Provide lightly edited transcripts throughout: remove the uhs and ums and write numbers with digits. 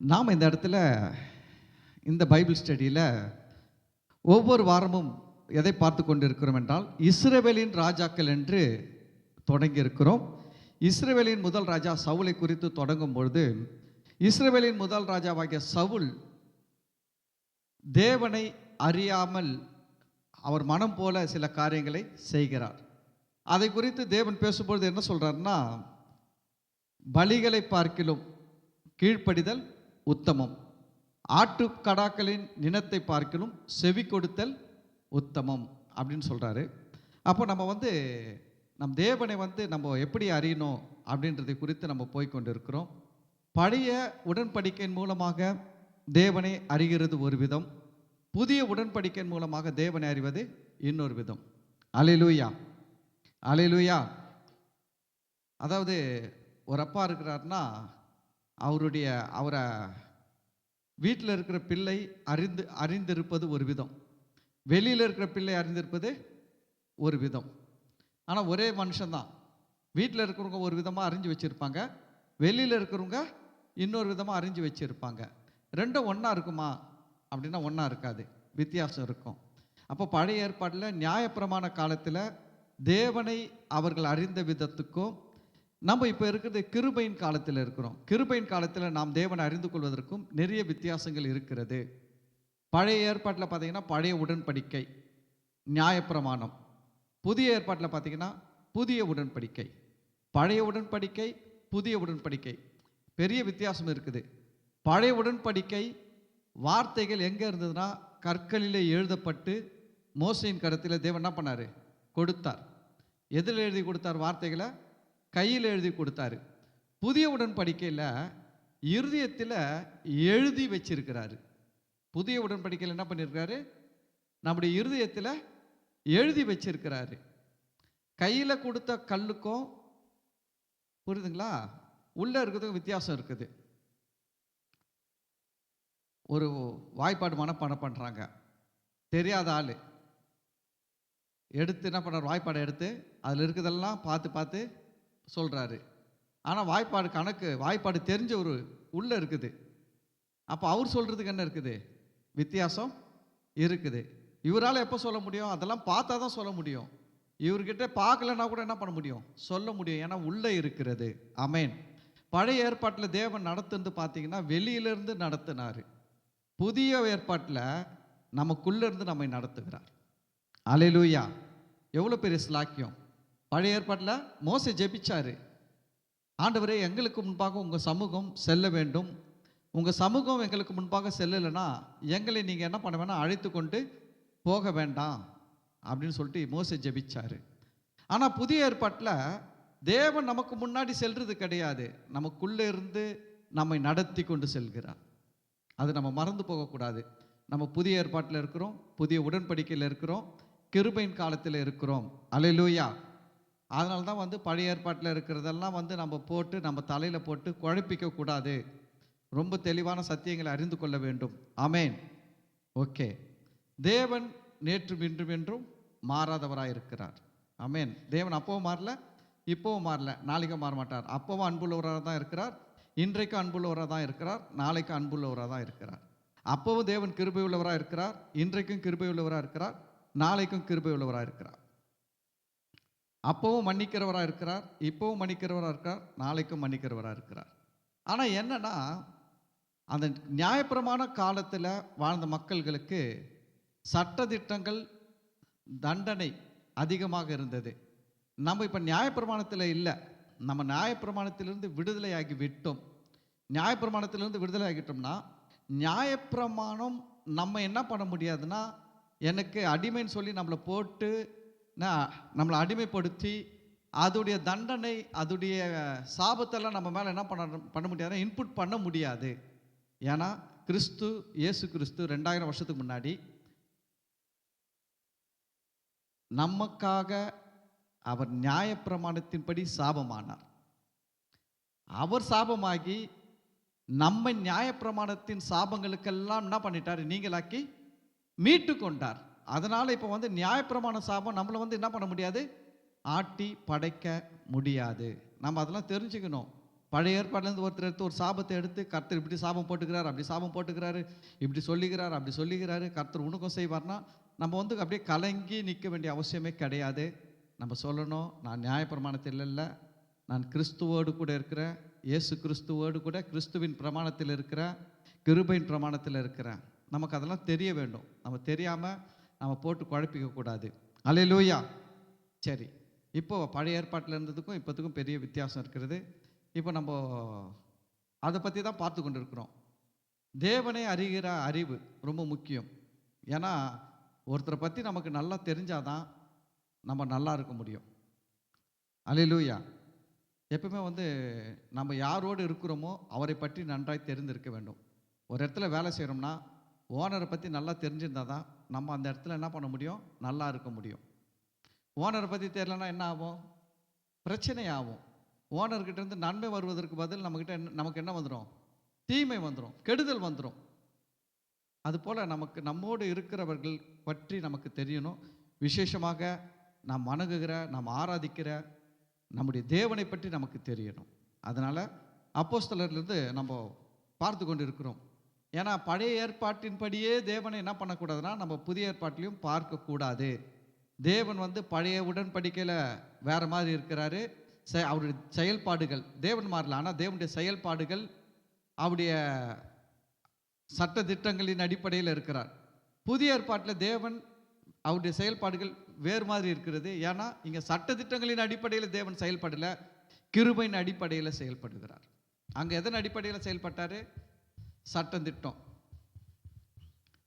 நாம் இந்த இடத்துல இந்த பைபிள் ஸ்டடியில் ஒவ்வொரு வாரமும் எதை பார்த்து கொண்டு இருக்கிறோம் என்றால் இஸ்ரவேலின் ராஜாக்கள் என்று தொடங்கி இருக்கிறோம். இஸ்ரவேலின் முதல் ராஜா சவுலை குறித்து தொடங்கும் பொழுது இஸ்ரவேலின் முதல் ராஜாவாகிய சவுல் தேவனை அறியாமல் அவர் மனம் போல சில காரியங்களை செய்கிறார். அதை குறித்து தேவன் பேசும்பொழுது என்ன சொல்றாருன்னா, பலிகளை பார்க்கிலும் கீழ்ப்படிதல் உத்தமம், ஆட்டுக்கடாக்களின் நினத்தை பார்க்கிலும் செவி கொடுத்தல் உத்தமம் அப்படின்னு சொல்றாரு. அப்போ நம்ம நம் தேவனை நம்ம எப்படி அறியணும் அப்படின்றதை குறித்து நம்ம போய்கொண்டிருக்கிறோம். பழைய உடன்படிக்கையின் மூலமாக தேவனை அறிகிறது ஒரு விதம், புதிய உடன்படிக்கையின் மூலமாக தேவனை அறிவது இன்னொரு விதம். அல்லேலூயா, அல்லேலூயா. அதாவது ஒரு அப்பா இருக்கிறார்னா அவரை வீட்டில் இருக்கிற பிள்ளை அறிந்திருப்பது ஒரு விதம், வெளியில் இருக்கிற பிள்ளை அறிந்திருப்பது ஒரு விதம். ஆனால் ஒரே மனுஷன்தான். வீட்டில் இருக்கிறவங்க ஒரு விதமாக அறிஞ்சு வச்சுருப்பாங்க, வெளியில் இருக்கிறவங்க இன்னொரு விதமாக அறிஞ்சு வச்சுருப்பாங்க. ரெண்டும் ஒன்றா இருக்குமா அப்படின்னா ஒன்றா இருக்காது, வித்தியாசம் இருக்கும். அப்போ பழைய ஏற்பாட்டில் நியாயப்பிரமாண காலத்தில் தேவனை அவர்கள் அறிந்த விதத்துக்கும் நம்ம இப்போ இருக்கிறது கிருபையின் காலத்தில் இருக்கிறோம். கிருபையின் காலத்தில் நாம் தேவனை அறிந்து கொள்வதற்கும் நிறைய வித்தியாசங்கள் இருக்கிறது. பழைய ஏற்பாட்டில் பார்த்தீங்கன்னா பழைய உடன்படிக்கை நியாயப்பிரமாணம், புதிய ஏற்பாட்டில் பார்த்தீங்கன்னா புதிய உடன்படிக்கை. பழைய உடன்படிக்கை புதிய உடன்படிக்கை பெரிய வித்தியாசம் இருக்குது. பழைய உடன்படிக்கை வார்த்தைகள் எங்கே இருந்ததுன்னா கற்களிலே எழுதப்பட்டு மோசையின் கருத்தில் தேவன் என்ன பண்ணார், கொடுத்தார். எதில் எழுதி கொடுத்தார்? வார்த்தைகளை கையில் எழுதி கொடுத்தாரு. புதிய உடன்படிக்கையில் இருதயத்தில் எழுதி வச்சிருக்கிறாரு. புதிய உடன்படிக்கையில் என்ன பண்ணியிருக்காரு? நம்முடைய இருதயத்தில் எழுதி வச்சிருக்கிறாரு. கையில் கொடுத்த கல்லுக்கும் புரியுதுங்களா, உள்ள இருக்கிறதுக்கும் வித்தியாசம் இருக்குது. ஒரு வாய்ப்பாடு மனப்பாடம் பண்ணுறாங்க, தெரியாத ஆள் எடுத்து என்ன பண்ணுறாரு, வாய்ப்பாடை எடுத்து அதில் இருக்கிறதெல்லாம் பார்த்து பார்த்து சொல்கிறாரு. ஆனால் வாய்ப்பாடு தெரிஞ்ச ஒரு உள்ளே இருக்குது. அப்போ அவர் சொல்கிறதுக்கு என்ன இருக்குது, வித்தியாசம் இருக்குது. இவரால் எப்போ சொல்ல முடியும்? அதெல்லாம் பார்த்தா தான் சொல்ல முடியும். இவர்கிட்ட பார்க்கலன்னா கூட என்ன பண்ண முடியும், சொல்ல முடியும், ஏன்னா உள்ளே இருக்கிறது. ஆமென். பழைய ஏற்பாட்டில் தேவன் நடத்துன்னு பார்த்தீங்கன்னா வெளியிலிருந்து நடத்தினார். புதிய ஏற்பாட்டில் நமக்குள்ளேருந்து நம்மை நடத்துகிறார். அல்லேலூயா, எவ்வளோ பெரிய ஸ்லாக்கியம். பழைய ஏற்பாட்டில் மோசே ஜெபிச்சாரு, ஆண்டவரே எங்களுக்கு முன்பாக உங்கள் சமூகம் செல்ல வேண்டும், உங்கள் சமூகம் எங்களுக்கு முன்பாக செல்லலைன்னா எங்களை நீங்கள் என்ன பண்ண வேணாம், அழைத்து கொண்டு போக வேண்டாம் அப்படின்னு சொல்லிட்டு மோசே ஜெபிச்சாரு. ஆனால் புதிய ஏற்பாட்டில் தேவன் நமக்கு முன்னாடி செல்றது கிடையாது, நமக்குள்ளே இருந்து நம்மை நடத்தி கொண்டு செல்கிறார். அது நம்ம மறந்து போகக்கூடாது. நம்ம புதிய ஏற்பாட்டில் இருக்கிறோம், புதிய உடன்படிக்கையில் இருக்கிறோம், கிருபையின் காலத்தில் இருக்கிறோம். அல்லேலூயா. அதனால தான் பழைய ஏற்பாட்டில் இருக்கிறதெல்லாம் நம்ம போட்டு நம்ம தலையில் போட்டு குழப்பிக்க கூடாது. ரொம்ப தெளிவான சத்தியங்களை அறிந்து கொள்ள வேண்டும். ஆமென். ஓகே. தேவன் நேற்றும் இன்றும் என்றும் மாறாதவராக இருக்கிறார். ஆமென். தேவன் அப்பவும் மாறல, இப்போவும் மாறல, நாளைக்கும் மாற மாட்டார். அப்பவும் அன்புள்ளவராக தான் இருக்கிறார், இன்றைக்கும் அன்புள்ளவராக தான் இருக்கிறார், நாளைக்கும் அன்புள்ளவராக தான் இருக்கிறார். அப்பவும் தேவன் கிருபை உள்ளவராக இருக்கிறார், இன்றைக்கும் கிருபை உள்ளவராக இருக்கிறார், நாளைக்கும் கிருபை உள்ளவராக இருக்கிறார். அப்பவும் மன்னிக்கிறவராக இருக்கிறார், இப்பவும் மன்னிக்கிறவராக இருக்கிறார், நாளைக்கும் மன்னிக்கிறவராக இருக்கிறார். ஆனால் என்னன்னா, அந்த நியாயப்பிரமாண காலத்தில் வாழ்ந்த மக்கள்களுக்கு சட்டதிட்டங்கள், தண்டனை அதிகமாக இருந்தது. நம்ம இப்போ நியாயப்பிரமாணத்தில் இல்லை, நம்ம நியாயப்பிரமாணத்திலிருந்து விடுதலை ஆகி விட்டோம். நியாயப்பிரமாணத்திலிருந்து விடுதலை ஆகிட்டோம்னா நியாயப்பிரமாணம் நம்ம என்ன பண்ண முடியாதுன்னா, எனக்கு அடிமைன்னு சொல்லி நம்மளை போட்டு நம்மளை அடிமைப்படுத்தி அதோடைய தண்டனை, அதோடைய சாபத்தெல்லாம் நம்ம மேலே என்ன பண்ண முடியாதுன்னா இன்புட் பண்ண முடியாது. ஏன்னா இயேசு கிறிஸ்து 2000 வருஷத்துக்கு முன்னாடி நமக்காக அவர் நியாயப்பிரமாணத்தின்படி சாபமானார். அவர் சாபமாகி நம்ம நியாயப்பிரமாணத்தின் சாபங்களுக்கெல்லாம் என்ன பண்ணிட்டார், நீங்களாக்கி மீட்டு கொண்டார். அதனால் இப்போ நியாயப்பிரமாண சாபம் நம்மளை என்ன பண்ண முடியாது, ஆட்டி படைக்க முடியாது. நம்ம அதெல்லாம் தெரிஞ்சுக்கணும். பழைய ஏற்பாடுலேருந்து ஒருத்தர் எடுத்து ஒரு சாபத்தை எடுத்து கர்த்தர் இப்படி சாபம் போட்டுக்கிறார், அப்படி சாபம் போட்டுக்கிறாரு, இப்படி சொல்லிக்கிறார், அப்படி சொல்லிக்கிறாரு, கர்த்தர் உனக்கும் செய்வார்னா நம்ம வந்து அப்படியே கலங்கி நிற்க வேண்டிய அவசியமே கிடையாது. நம்ம சொல்லணும், நான் நியாயப்பிரமாணத்தில் இல்லை, நான் கிறிஸ்துவோடு கூட இருக்கிறேன், இயேசு கிறிஸ்துவோடு கூட கிறிஸ்துவின் பிரமாணத்தில் இருக்கிறேன், கிருபையின் பிரமாணத்தில் இருக்கிறேன். நமக்கு அதெல்லாம் தெரிய வேண்டும். நம்ம தெரியாமல் நம்ம போட்டு குழப்பிக்க கூடாது. அல்லேலூயா. சரி, இப்போ பழைய ஏற்பாட்டில் இருந்ததுக்கும் இப்போத்துக்கும் பெரிய வித்தியாசம் இருக்கிறது. இப்போ நம்ம அதை பற்றி தான் பார்த்து கொண்டு இருக்கிறோம். தேவனை அறிகிற அறிவு ரொம்ப முக்கியம். ஏன்னா ஒருத்தரை பற்றி நமக்கு நல்லா தெரிஞ்சாதான் நம்ம நல்லா இருக்க முடியும். அல்லேலூயா. எப்பவுமே வந்து நம்ம யாரோடு இருக்கிறோமோ அவரை பற்றி நன்றாய் தெரிந்திருக்க வேண்டும். ஒரு இடத்துல வேலை செய்கிறோம்னா ஓனரை பற்றி நல்லா தெரிஞ்சிருந்தால் தான் நம்ம அந்த இடத்துல என்ன பண்ண முடியும், நல்லா இருக்க முடியும். ஓனரை பற்றி தெரியலன்னா என்ன ஆகும், பிரச்சனை ஆகும். ஓனர்கிட்ட இருந்து நன்மை வருவதற்கு பதில் நமக்கு என்ன வந்துடும், தீமை வந்துடும், கெடுதல் வந்துடும். அதுபோல் நமக்கு நம்மோடு இருக்கிறவர்கள் பற்றி நமக்கு தெரியணும். விசேஷமாக நாம் வணங்குகிற, நாம் ஆராதிக்கிற நம்முடைய தேவனை பற்றி நமக்கு தெரியணும். அதனால் அப்போஸ்தலர்லேருந்து நம்ம பார்த்து கொண்டு இருக்கிறோம். ஏன்னா பழைய ஏற்பாட்டின்படியே தேவனை என்ன பண்ணக்கூடாதுன்னா நம்ம புதிய ஏற்பாட்டிலையும் பார்க்கக்கூடாது. தேவன் வந்து பழைய உடன்படிக்கையில் வேறு மாதிரி இருக்கிறாரு. அவருடைய செயல்பாடுகள் தேவன் மாறல, ஆனால் தேவனுடைய செயல்பாடுகள் அவருடைய சட்ட திட்டங்களின் அடிப்படையில் இருக்கிறார். புதிய ஏற்பாட்டில் தேவன் அவருடைய செயல்பாடுகள் வேறு மாதிரி இருக்கிறது. ஏன்னா இங்கே சட்ட திட்டங்களின் அடிப்படையில் தேவன் செயல்படல, கிருபையின் அடிப்படையில் செயல்படுகிறார். அங்கே எதன் அடிப்படையில் செயல்பட்டார், சட்டம் திட்டம்.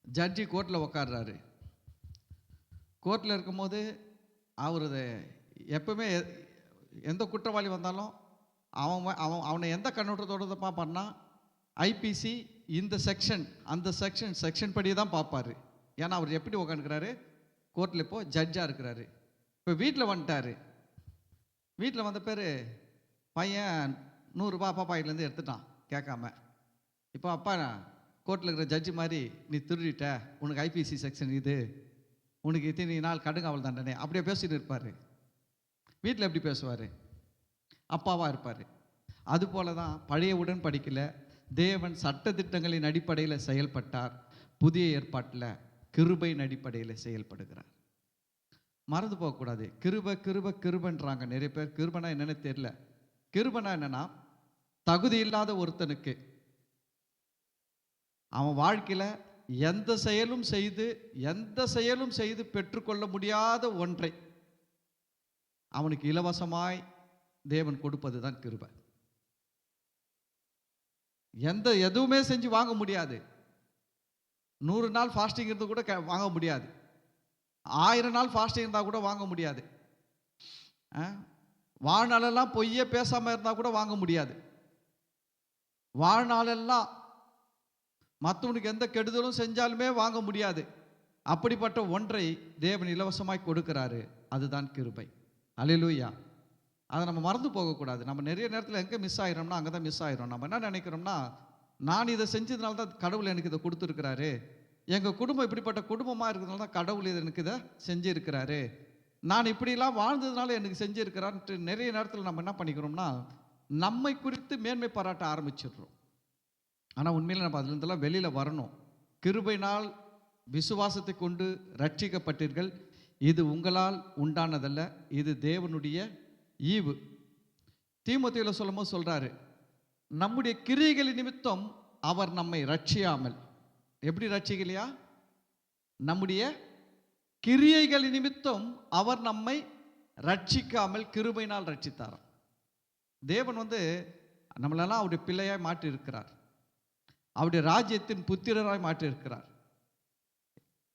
ஜட்ஜி கோர்ட்டில் உக்காடுறாரு. கோர்ட்டில் இருக்கும்போது அவர் எப்பவுமே எந்த குற்றவாளி வந்தாலும் அவனை எந்த கண்ணோட்டத்தோடு பார்ப்பான்னா, ஐபிசி இந்த செக்ஷன் அந்த செக்ஷன் படி தான் பார்ப்பார். ஏன்னா அவர் எப்படி உக்காந்துக்கிறாரு, கோர்ட்டில் இப்போது ஜட்ஜாக இருக்கிறாரு. இப்போ வீட்டில் வந்துட்டார். வீட்டில் வந்த பேர் பையன் 100 ரூபா அப்பா பாயிலேருந்து எடுத்துட்டான் கேட்காம. இப்போ அப்பா கோர்ட்டில் இருக்கிற ஜட்ஜி மாதிரி, நீ திருடிட்ட, உனக்கு ஐபிசி செக்ஷன் இது, உனக்கு இத்தனை நாள் கடுங்காவல் தண்டனை, அப்படியே பேசிட்டு இருப்பார். வீட்டில் எப்படி பேசுவார், அப்பாவாக இருப்பார். அதுபோல தான் பழைய உடன்படிக்கையில் தேவன் சட்டத்திட்டங்களின் அடிப்படையில் செயல்பட்டார். புதிய ஏற்பாட்டில் கிருபையின் அடிப்படையில் செயல்படுகிறார். மறந்து போகக்கூடாது. கிருபன்றாங்க நிறைய பேர். கிருபனா என்னன்னு தெரியல. கிருபனா என்னன்னா, தகுதி இல்லாத ஒருத்தனுக்கு அவன் வாழ்க்கையில் எந்த செயலும் செய்து பெற்றுக்கொள்ள முடியாத ஒன்றை அவனுக்கு இலவசமாய் தேவன் கொடுப்பது தான் கிருபை. எதுவுமே செஞ்சு வாங்க முடியாது. 100 நாள் ஃபாஸ்டிங் இருந்து கூட வாங்க முடியாது. 1000 நாள் ஃபாஸ்டிங் இருந்தால் கூட வாங்க முடியாது. வாழ்நாளெல்லாம் பொய்யே பேசாமல் இருந்தால் கூட வாங்க முடியாது. வாழ்நாளெல்லாம் மற்றவனுக்கு எந்த கெடுதலும் செஞ்சாலுமே வாங்க முடியாது. அப்படிப்பட்ட ஒன்றை தேவன் இலவசமாய் கொடுக்கிறாரு. அதுதான் கிருபை. அல்லேலூயா. அதை நம்ம மறந்து போகக்கூடாது. நம்ம நிறைய நேரத்தில் எங்கே மிஸ் ஆகிறோம்னா அங்கே தான் மிஸ் ஆகிறோம். நம்ம என்ன நினைக்கிறோம்னா, நான் இதை செஞ்சதுனால தான் கடவுள் எனக்கு இதை கொடுத்துருக்கிறாரு, எங்கள் குடும்பம் இப்படிப்பட்ட குடும்பமாக இருக்கிறதுனால தான் கடவுள் இதை எனக்கு இதை செஞ்சுருக்கிறாரு, நான் இப்படிலாம் வாழ்ந்ததுனால எனக்கு செஞ்சுருக்கிறான்ட்டு நிறைய நேரத்தில் நம்ம என்ன பண்ணிக்கிறோம்னா நம்மை குறித்து மேன்மை பாராட்ட ஆரம்பிச்சிடுறோம். ஆனால் உண்மையில் நம்ம அதுலேருந்தெல்லாம் வெளியில் வரணும். கிருபையினால் விசுவாசத்தை கொண்டு ரட்சிக்கப்பட்டீர்கள், இது உங்களால் உண்டானதல்ல, இது தேவனுடைய ஈவு. தீமோத்தேயுல சொல்லும்போது சொல்றாரு, நம்முடைய கிரியைகளின் நிமித்தம் அவர் நம்மை ரட்சியாமல். எப்படி ரட்சிக்கலையா, நம்முடைய கிரியைகளின் நிமித்தம் அவர் நம்மை ரட்சிக்காமல் கிருபையினால் ரட்சித்தாராம். தேவன் நம்மளெல்லாம் அவருடைய பிள்ளையாய் மாற்றி இருக்கிறார். அவருடைய ராஜ்யத்தின் புத்திரராய் மாற்றி இருக்கிறார்.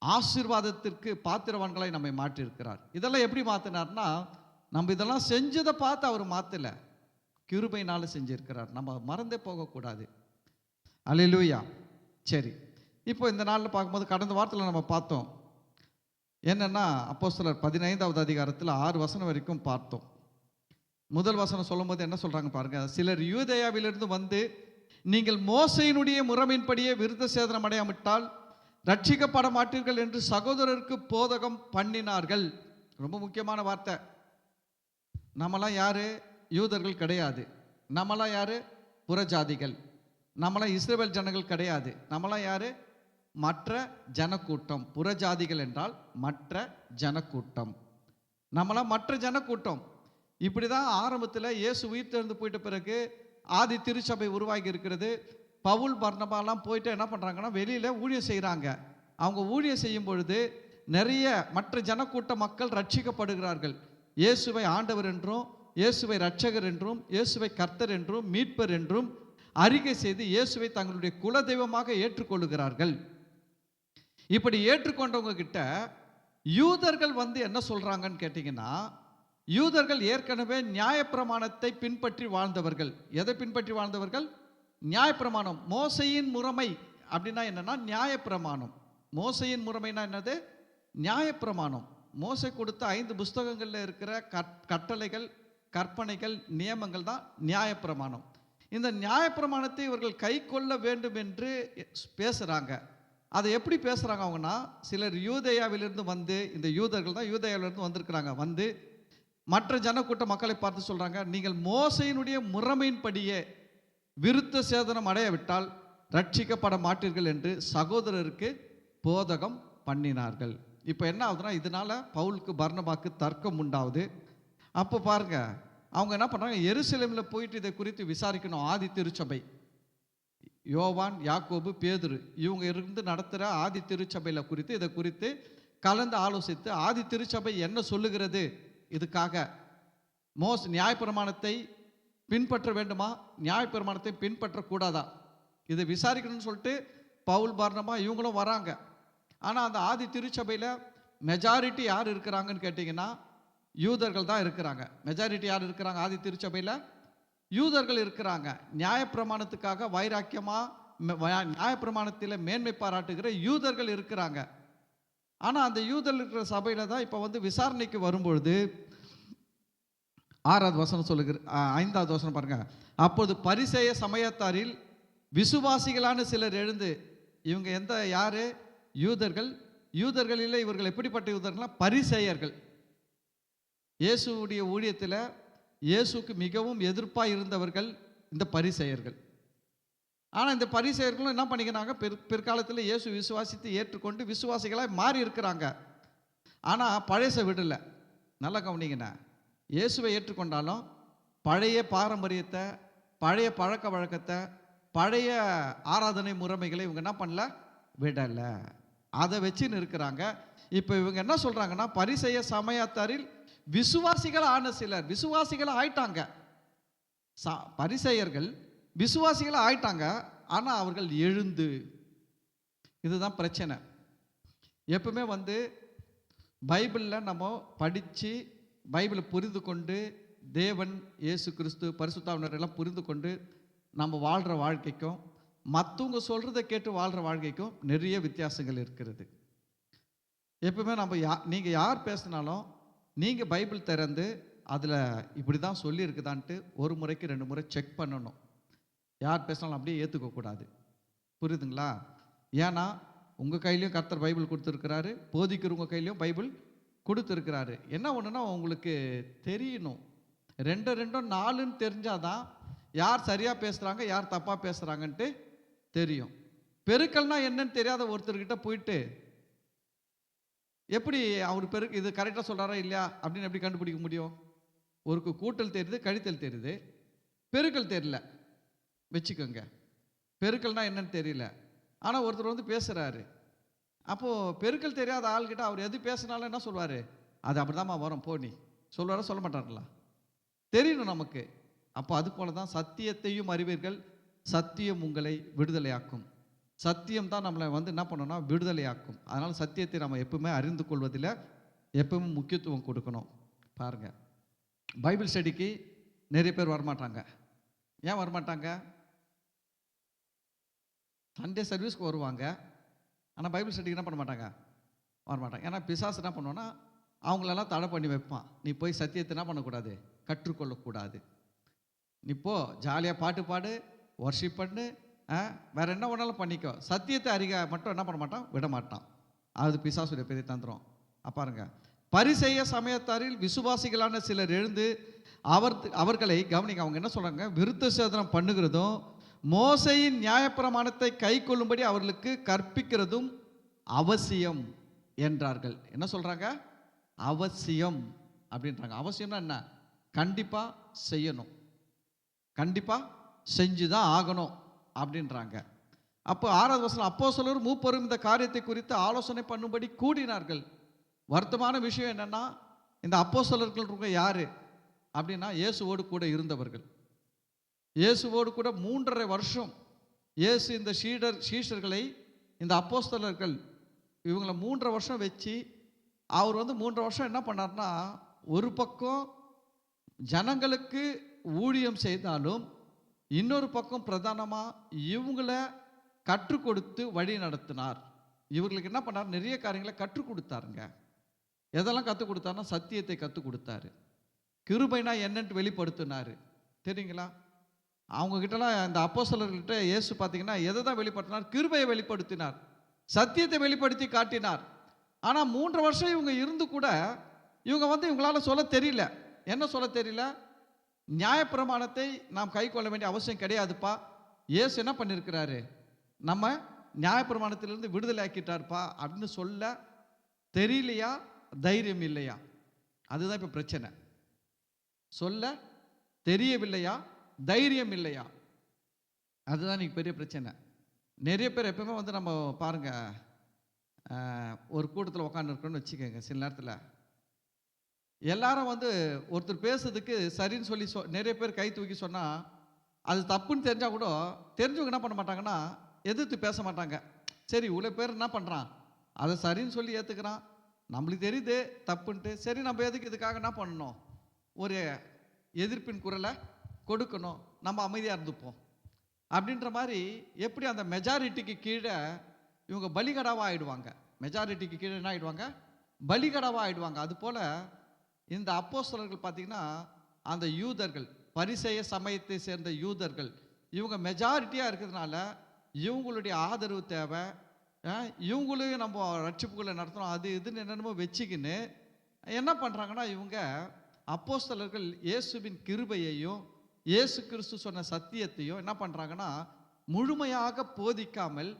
ஆசீர்வாதத்திற்கு பாத்திரவான்களாய் நம்மை மாற்றி இருக்கிறார். இதெல்லாம் எப்படி மாற்றினார்னா, நம்ம இதெல்லாம் செஞ்சதை பார்த்து அவர் மாற்றலை, கிருபையினால செஞ்சிருக்கிறார். நம்ம மறந்தே போகக்கூடாது. அல்லேலூயா. சரி, இப்போ இந்த நாளில் பார்க்கும்போது கடந்த வாரத்தில் நம்ம பார்த்தோம் என்னன்னா, அப்போஸ்தலர் 15வது அதிகாரத்தில் 6 வசனம் வரைக்கும் பார்த்தோம். முதல் வசனம் சொல்லும் போது என்ன சொல்றாங்க பாருங்க. சிலர் யூதேயாவிலிருந்து வந்து, நீங்கள் மோசையினுடைய முறைமையின்படியே விருத்த சேதனம் அடையாவிட்டால் ரட்சிக்கப்பட மாட்டீர்கள் என்று சகோதரருக்கு போதகம் பண்ணினார்கள். ரொம்ப முக்கியமான வார்த்தை. நம்மலாம் யாரு, யூதர்கள் கிடையாது. நம்மளாம் யாரு? புறஜாதிகள். நம்மளாம் இஸ்ரவேல் ஜனங்கள் கிடையாது. நம்மளாம் யாரு? மற்ற ஜனக்கூட்டம். புறஜாதிகள் என்றால் மற்ற ஜனக்கூட்டம். நம்மளாம் மற்ற ஜனக்கூட்டம். இப்படி தான் ஆரம்பத்தில் இயேசு உயிர்த்தெழுந்து போயிட்ட பிறகு ஆதி திருச்சபை உருவாகி இருக்கிறது. பவுல் பர்னபாலாம் போயிட்டு என்ன பண்ணுறாங்கன்னா வெளியில் ஊழியம் செய்கிறாங்க. அவங்க ஊழியம் செய்யும் பொழுது நிறைய மற்ற ஜனக்கூட்ட மக்கள் ரட்சிக்கப்படுகிறார்கள். இயேசுவை ஆண்டவர் என்றும், இயேசுவை இரட்சகர் என்றும், இயேசுவை கர்த்தர் என்றும், மீட்பர் என்றும் அறிக்கை செய்து இயேசுவை தங்களுடைய குலதெய்வமாக ஏற்றுக்கொள்ளுகிறார்கள். இப்படி ஏற்றுக்கொண்டவங்க கிட்ட யூதர்கள் வந்து என்ன சொல்றாங்கன்னு கேட்டீங்கன்னா, யூதர்கள் ஏற்கனவே நியாயப்பிரமாணத்தை பின்பற்றி வாழ்ந்தவர்கள். எதை பின்பற்றி வாழ்ந்தவர்கள்? நியாயப்பிரமாணம். மோசையின் முறைமை அப்படின்னா என்னன்னா நியாயப்பிரமாணம். மோசையின் முறைமைனா என்னது? நியாயப்பிரமாணம். மோசை கொடுத்த 5 புஸ்தகங்களில் இருக்கிற கட்டளைகள், கற்பனைகள், நியமங்கள் தான் நியாயப்பிரமாணம். இந்த நியாயப்பிரமாணத்தை இவர்கள் கை கொள்ள வேண்டும் என்று பேசுகிறாங்க. அதை எப்படி பேசுகிறாங்க அவங்கன்னா, சிலர் யூதேயாவிலிருந்து வந்து, இந்த யூதர்கள் தான் யூதேயாவிலிருந்து வந்திருக்கிறாங்க, வந்து மற்ற ஜனக்கூட்ட மக்களை பார்த்து சொல்கிறாங்க, நீங்கள் மோசையினுடைய முறைமையின்படியே விருத்த சேதனம் அடையவிட்டால் ரட்சிக்கப்பட மாட்டீர்கள் என்று சகோதரருக்கு போதகம் பண்ணினார்கள். இப்போ என்ன ஆகுதுன்னா, இதனால பவுலுக்கு பர்னபாக்கு தர்க்கம் உண்டாகுது. அப்போ பாருங்க, அவங்க என்ன பண்ணுறாங்க, எருசலேமில் போயிட்டு இதை குறித்து விசாரிக்கணும். ஆதி திருச்சபை, யோவான், யாக்கோபு, பேதுரு இவங்க இருந்து நடத்துகிற ஆதி திருச்சபையில் குறித்து இதை குறித்து கலந்து ஆலோசித்து ஆதி திருச்சபை என்ன சொல்லுகிறது, இதுக்காக நியாயப்பிரமாணத்தை பின்பற்ற வேண்டுமா, நியாயப்பிரமாணத்தை பின்பற்றக்கூடாதா, இதை விசாரிக்கணும்னு சொல்லிட்டு பவுல் பர்னபா இவங்களும் வராங்க. ஆனால் அந்த ஆதி திருச்சபையில் மெஜாரிட்டி யார் இருக்கிறாங்கன்னு கேட்டிங்கன்னா யூதர்கள் தான் இருக்கிறாங்க. மெஜாரிட்டி யார் இருக்கிறாங்க ஆதி திருச்சபையில்? யூதர்கள் இருக்கிறாங்க. நியாயப்பிரமாணத்துக்காக வைராக்கியமாக நியாயப்பிரமாணத்தில் மேன்மை பாராட்டுகிற யூதர்கள் இருக்கிறாங்க. ஆனால் அந்த யூதர்கள் இருக்கிற சபையில் தான் இப்போ வந்து விசாரணைக்கு வரும்பொழுது 6வது வசனம் சொல்லுகிற 5வது வசனம் பாருங்க. அப்போது பரிசேய சமயத்தாரில் விசுவாசிகளான சிலர் எழுந்து, இவங்க எந்த யாரு? யூதர்கள். யூதர்களில் இவர்கள் எப்படிப்பட்ட யூதர்கள்னா பரிசேயர்கள். இயேசுடைய ஊழியத்தில் இயேசுக்கு மிகவும் எதிர்ப்பாக இருந்தவர்கள் இந்த பரிசேயர்கள். ஆனால் இந்த பரிசேயர்களும் என்ன பண்ணிக்கிறாங்க, பிற்காலத்தில் இயேசு விசுவாசித்து ஏற்றுக்கொண்டு விசுவாசிகளாக மாறி இருக்கிறாங்க. ஆனால் பழையசை விடலை. நல்லா கவனிங்கண்ணா, இயேசுவை ஏற்றுக்கொண்டாலும் பழைய பாரம்பரியத்தை, பழைய பழக்க வழக்கத்தை, பழைய ஆராதனை முறைமைகளை இவங்க என்ன பண்ணல, விடலை. அதை வச்சுன்னு இருக்கிறாங்க. இப்போ இவங்க என்ன சொல்கிறாங்கன்னா, பரிசேய சமயத்தாரில் விசுவாசிகள் ஆன சிலர் விசுவாசிகள் ஆயிட்டாங்க. பரிசேயர்கள் விசுவாசிகள் ஆயிட்டாங்க, ஆனால் அவர்கள் எழுந்து, இதுதான் பிரச்சனை. எப்பவுமே வந்து பைபிளில் நம்ம படித்து பைபிளை புரிந்து கொண்டு தேவன், இயேசு கிறிஸ்து, பரிசுத்தாவினரெல்லாம் புரிந்து கொண்டு நம்ம வாழ்கிற வாழ்க்கைக்கும் மற்றவங்க சொல்கிறத கேட்டு வாழ்கிற வாழ்க்கைக்கும் நிறைய வித்தியாசங்கள் இருக்கிறது. எப்பவுமே நம்ம நீங்கள் யார் பேசினாலும் நீங்கள் பைபிள் திறந்து அதில் இப்படி தான் சொல்லியிருக்குதான்ட்டு ஒரு முறைக்கு 2 முறை செக் பண்ணணும். யார் பேசினாலும் அப்படியே ஏற்றுக்கக்கூடாது. புரியுதுங்களா? ஏன்னா உங்கள் கையிலையும் கர்த்தர் பைபிள் கொடுத்துருக்கிறாரு, போதிக்கிறவங்க கையிலையும் பைபிள் கொடுத்துருக்கிறாரு. என்ன ஒன்றுனா உங்களுக்கு தெரியணும், 2 2 4ன்னு தெரிஞ்சாதான் யார் சரியாக பேசுகிறாங்க யார் தப்பாக பேசுகிறாங்கன்ட்டு தெரியும். பெருக்கல்னா என்னன்னு தெரியாத ஒருத்தர்கிட்ட போயிட்டு எப்படி அவர் இது கரெக்டாக சொல்கிறாரா இல்லையா அப்படின்னு எப்படி கண்டுபிடிக்க முடியும்? ஒரு கூட்டல் தெரியுது, கழித்தல் தெரியுது, பெருக்கல் தெரியல வச்சுக்கோங்க. பெருக்கல்னா என்னன்னு தெரியல, ஆனால் ஒருத்தர் வந்து பேசுகிறாரு. அப்போது பெருக்கல் தெரியாத ஆள்கிட்ட அவர் எது பேசினாலும் என்ன சொல்வார், அது அப்படிதாம்மா வரும் போ நீ சொல்வாரா சொல்ல மாட்டார்களா? தெரியணும் நமக்கு. அப்போ அது போல தான் சத்தியத்தையும் அறிவீர்கள், சத்தியம் உங்களை விடுதலையாக்கும். சத்தியம் தான் நம்மளை வந்து என்ன பண்ணணும்னா விடுதலையாக்கும். அதனால் சத்தியத்தை நம்ம எப்பவுமே அறிந்து கொள்வதில் எப்பவுமே முக்கியத்துவம் கொடுக்கணும். பாருங்கள், பைபிள் ஸ்டடிக்கு நிறைய பேர் வரமாட்டாங்க. ஏன் வரமாட்டாங்க? சண்டே சர்வீஸ்க்கு வருவாங்க, ஆனால் பைபிள் ஸ்டடிக்கு என்ன பண்ண மாட்டாங்க, வரமாட்டாங்க. ஏன்னா பிசாசு என்ன பண்ணுவோன்னா அவங்களெல்லாம் தடை பண்ணி வைப்பான். நீ போய் சத்தியத்தை என்ன பண்ணக்கூடாது, கற்றுக்கொள்ளக்கூடாது. நீ போ ஜாலியாக பாட்டு பாடு, வர்ஷிப் பண்ணு, வேற என்ன வேணாலும் பண்ணிக்கோ, சத்தியத்தை அறிக மட்டும் என்ன பண்ண மாட்டான், விட மாட்டான். அது பிசாசுடைய பெரிய தந்திரம். பாருங்க, பரிசேய சமயத்தாரில் விசுவாசிகளான சிலர் எழுந்து அவர்களை கவனிங்க, அவங்க என்ன சொல்றாங்க, விருத்த சேதனம் பண்ணுகிறதும் மோசையின் நியாயப்பிரமாணத்தை கை கொள்ளும்படி அவர்களுக்கு கற்பிக்கிறதும் அவசியம் என்றார்கள். என்ன சொல்றாங்க? அவசியம் அப்படின்றாங்க. அவசியம்னா என்ன? கண்டிப்பா செய்யணும், கண்டிப்பா செஞ்சுதான் ஆகணும் அப்படின்றாங்க. அப்போ 6வது வசனம், அப்போஸ்தலரும் மூப்பரும் இந்த காரியத்தை குறித்து ஆலோசனை பண்ணும்படி கூடினார்கள். வருத்தமான விஷயம் என்னன்னா, இந்த அப்போஸ்தலர்கள் யாரு அப்படின்னா இயேசுவோடு கூட இருந்தவர்கள். இயேசுவோடு கூட 3½ வருஷம் இயேசு இந்த சீஷர்களை, இந்த அப்போஸ்தலர்கள் இவங்களை 3½ வருஷம் வச்சு அவர் 3½ வருஷம் என்ன பண்ணார்னா, ஒரு பக்கம் ஜனங்களுக்கு ஊழியம் செய்தாலும் இன்னொரு பக்கம் பிரதானமாக இவங்கள கற்றுக் கொடுத்து வழி நடத்தினார். இவர்களுக்கு என்ன பண்ணார்? நிறைய காரியங்களை கற்றுக் கொடுத்தாருங்க. எதெல்லாம் கற்றுக் கொடுத்தாருன்னா, சத்தியத்தை கற்றுக் கொடுத்தாரு. கிருபைனா என்னன்ட்டு வெளிப்படுத்தினார். தெரியுங்களா? அவங்கக்கிட்டலாம், இந்த அப்போஸ்தலர்கள்ட்ட இயேசு பார்த்தீங்கன்னா எதை தான் வெளிப்படுத்தினார்? கிருபையை வெளிப்படுத்தினார், சத்தியத்தை வெளிப்படுத்தி காட்டினார். ஆனால் 3½ வருஷம் இவங்க இருந்து கூட இவங்க இவங்களால சொல்ல தெரியல. என்ன சொல்ல தெரியல? நியாயப்பிரமாணத்தை நாம் கை கொள்ள வேண்டிய அவசியம் கிடையாதுப்பா, இயேசு என்ன பண்ணியிருக்கிறாரு, நம்ம நியாயப்பிரமாணத்திலிருந்து விடுதலை ஆக்கிட்டார்ப்பா அப்படின்னு சொல்ல தெரியலையா, தைரியம் இல்லையா? அதுதான் இப்போ பிரச்சனை. சொல்ல தெரியவில்லையா, தைரியம் இல்லையா? அதுதான் இன்னைக்கு பெரிய பிரச்சனை. நிறைய பேர் எப்பவுமே நம்ம பாருங்க, ஒரு கூட்டத்தில் உட்காந்துருக்கோன்னு வச்சுக்கோங்க, சில நேரத்தில் எல்லாரும் ஒருத்தர் பேசுறதுக்கு சரின்னு சொல்லி நிறைய பேர் கை தூக்கி சொன்னால் அது தப்புன்னு தெரிஞ்சால் கூட தெரிஞ்சவங்க என்ன பண்ண மாட்டாங்கன்னா, எதிர்த்து பேச மாட்டாங்க. சரி, இவ்வளோ பேர் என்ன பண்ணுறான், அதை சரின்னு சொல்லி ஏற்றுக்கிறான், நம்மளுக்கு தெரியுது தப்புன்ட்டு, சரி நம்ம எதுக்கு இதுக்காக என்ன பண்ணணும், ஒரு எதிர்ப்பின் குரலை கொடுக்கணும், நம்ம அமைதியாக இருந்துப்போம் அப்படின்ற மாதிரி. எப்படி அந்த மெஜாரிட்டிக்கு கீழே இவங்க பலிகடாவாக ஆகிடுவாங்க. மெஜாரிட்டிக்கு கீழே என்ன ஆகிடுவாங்க? பலிகடாவாக ஆகிடுவாங்க. அதுபோல் இந்த அப்போஸ்தலர்கள் பார்த்தீங்கன்னா, அந்த யூதர்கள், பரிசேய சமயத்தை சேர்ந்த யூதர்கள், இவங்க மெஜாரிட்டியாக இருக்கிறதுனால இவங்களுடைய ஆதரவு தேவை, இவங்களையும் நம்ம ரட்சிப்புகளை நடத்தணும், அது இதுன்னு என்னென்னமோ வச்சுக்கின்னு என்ன பண்ணுறாங்கன்னா, இவங்க அப்போஸ்தலர்கள் இயேசுவின் கிருபையையும் இயேசு கிறிஸ்து சொன்ன சத்தியத்தையும் என்ன பண்ணுறாங்கன்னா, முழுமையாக போதிக்காமல்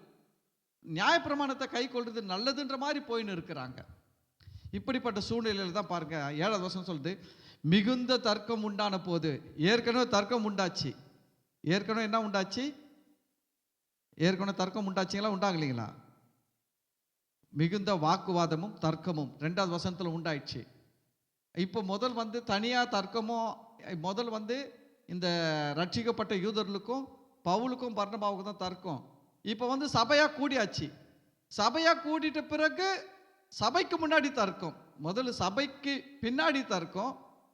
நியாயப்பிரமாணத்தை கை கொள்வது நல்லதுன்ற மாதிரி போயின்னு இருக்கிறாங்க. இப்படிப்பட்ட சூழ்நிலையில் தான் பாருங்க, 7வது வசனம் சொல்லுது, மிகுந்த தர்க்கம் உண்டான போது. ஏற்கனவே தர்க்கம் உண்டாச்சு. ஏற்கனவே என்ன உண்டாச்சு? ஏற்கனவே தர்க்கம் உண்டாச்சுங்களா, உண்டாகலைங்களா? மிகுந்த வாக்குவாதமும் தர்க்கமும் 2வது வசனத்தில் உண்டாயிடுச்சு. இப்போ முதல் தனியாக தர்க்கமோ, முதல் இந்த ரட்சிக்கப்பட்ட யூதர்களுக்கும் பவுலுக்கும் பர்னபாவுக்கும் தான் தர்க்கம். இப்போ சபையாக கூடியாச்சு. சபையாக கூடிட்ட பிறகு சபைக்கு முன்னாடி தர்க்கம். முதல்ல சபைக்கு பின்னாடி தர்க்கம்,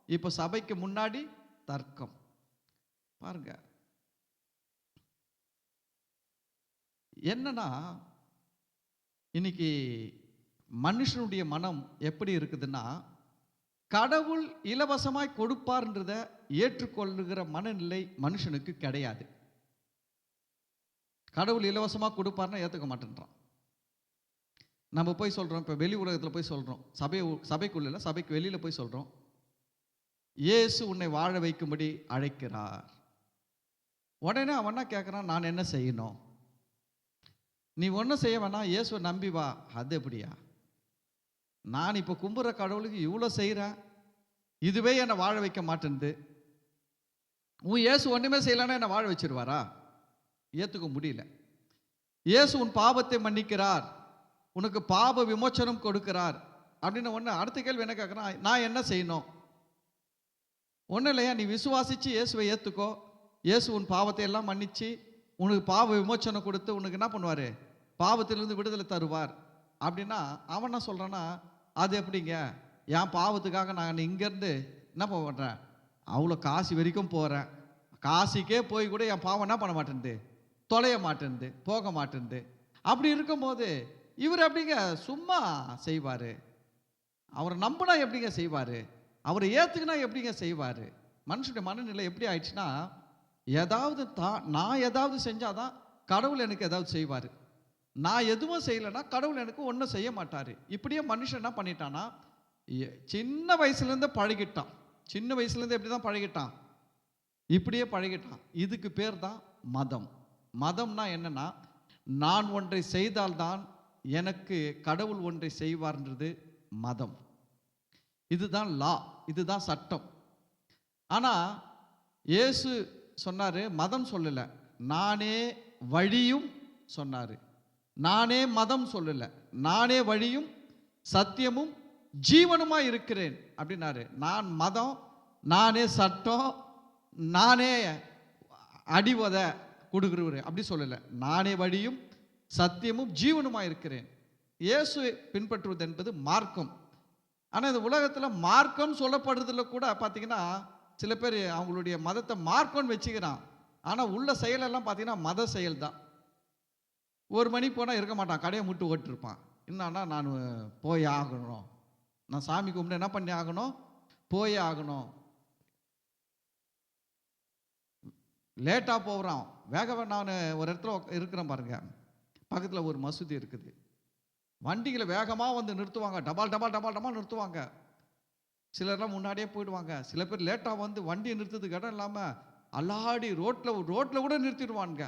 இப்போ சபைக்கு முன்னாடி தர்க்கம். பாருங்க என்னன்னா, இன்னைக்கு மனுஷனுடைய மனம் எப்படி இருக்குதுன்னா, கடவுள் இலவசமாய் கொடுப்பார்ன்றத ஏற்றுக்கொள்ளுகிற மனநிலை மனுஷனுக்கு கிடையாது. கடவுள் இலவசமாக கொடுப்பார்னா ஏற்றுக்க மாட்டேன்றான். நம்ம போய் சொல்கிறோம், இப்போ வெளி உலகத்தில் போய் சொல்கிறோம், சபைக்குள்ள சபைக்கு வெளியில் போய் சொல்கிறோம், இயேசு உன்னை வாழ வைக்கும்படி அழைக்கிறார். உடனே அவன் என்ன கேட்குறான், நான் என்ன செய்யணும்? நீ ஒன்றும் செய்ய வேணாம், இயேசுவை நம்பி வா. அது எப்படியா? நான் இப்போ கும்புற கடவுளுக்கு இவ்வளோ செய்கிறேன், இதுவே என்னை வாழ வைக்க மாட்டேன்து. உன் இயேசு ஒன்றுமே செய்யலைன்னா என்னை வாழ வச்சிருவாரா? ஏற்றுக்க முடியல. இயேசு உன் பாவத்தை மன்னிக்கிறார், உனக்கு பாவ விமோச்சனம் கொடுக்கிறார் அப்படின்னு ஒன்று. அடுத்த கேள்வி என்ன கேட்குறான், நான் என்ன செய்யணும்? ஒன்றும் இல்லையா, நீ விசுவாசிச்சு இயேசுவை ஏற்றுக்கோ, இயேசு உன் பாவத்தை எல்லாம் மன்னிச்சு உனக்கு பாவ விமோச்சனம் கொடுத்து உனக்கு என்ன பண்ணுவார், பாவத்திலிருந்து விடுதலை தருவார் அப்படின்னா, அவன் என்ன சொல்கிறான்னா, அது எப்படிங்க, என் பாவத்துக்காக நான் இங்கேருந்து என்ன பண்ணுறேன், அவ்வளோ காசி வரைக்கும் போகிறேன், காசிக்கே போய் கூட என் பாவம் என்ன பண்ண மாட்டேன்து, தொலைய மாட்டேன்து, போக மாட்டேன்து. அப்படி இருக்கும்போது இவர் எப்படிங்க சும்மா செய்வார்? அவரை நம்பினா எப்படிங்க செய்வார்? அவரை ஏற்றுக்கினா எப்படிங்க செய்வார்? மனுஷனுடைய மனநிலை எப்படி ஆயிடுச்சுன்னா, நான் ஏதாவது செஞ்சாதான் கடவுள் எனக்கு ஏதாவது செய்வார், நான் எதுவும் செய்யலைன்னா கடவுள் எனக்கு ஒன்றும் செய்ய மாட்டார். இப்படியே மனுஷன் என்ன பண்ணிட்டான்னா, சின்ன வயசுலேருந்து பழகிட்டான். சின்ன வயசுலேருந்து எப்படி தான் பழகிட்டான், இப்படியே பழகிட்டான். இதுக்கு பேர் தான் மதம். மதம்னா என்னன்னா, நான் ஒன்றை செய்தால்தான் எனக்கு கடவுள் ஒன்றை செய்வார்ன்றது மதம். இதுதான் லா, இதுதான் சட்டம். ஆனால் இயேசு சொன்னார், மதம் சொல்லலை, நானே வழியும் சொன்னார். நானே மதம் சொல்லலை, நானே வழியும் சத்தியமும் ஜீவனுமாக இருக்கிறேன் அப்படின்னாரு. நான் மதம், நானே சட்டம், நானே அடிவத கொடுக்குறவர் அப்படி சொல்லலை. நானே வழியும் சத்தியமும் ஜீவனுமாக இருக்கிறேன். இயேசு பின்பற்றுவது என்பது மார்க்கம். ஆனால் இந்த உலகத்தில் மார்க்கம் சொல்லப்படுறதுல கூட பார்த்தீங்கன்னா சில பேர் அவங்களுடைய மதத்தை மார்க்கம்னு வச்சுக்கிறான். ஆனால் உள்ள செயலெல்லாம் பார்த்தீங்கன்னா மத செயல் தான். ஒரு மணி போனால் இருக்க மாட்டான், கடையை மூட்டு ஓட்டிருப்பான். என்னன்னா நான் போய் ஆகணும், நான் சாமி கும்பிட்டு என்ன பண்ணி ஆகணும், போயே ஆகணும். லேட்டாக போகிறான், நான் ஒரு இடத்துல இருக்கிறேன் பாருங்க, பக்கத்தில் ஒரு மசூதி இருக்குது. வண்டிகளை வேகமாக வந்து நிறுத்துவாங்க, டபால் டபால் டபால் டபால் நிறுத்துவாங்க. சிலர்லாம் முன்னாடியே போயிடுவாங்க. சில பேர் லேட்டாக வந்து வண்டியை நிறுத்துறதுக்கு இடம் இல்லாமல் அல்லாடி ரோட்டில் கூட நிறுத்திடுவானுங்க.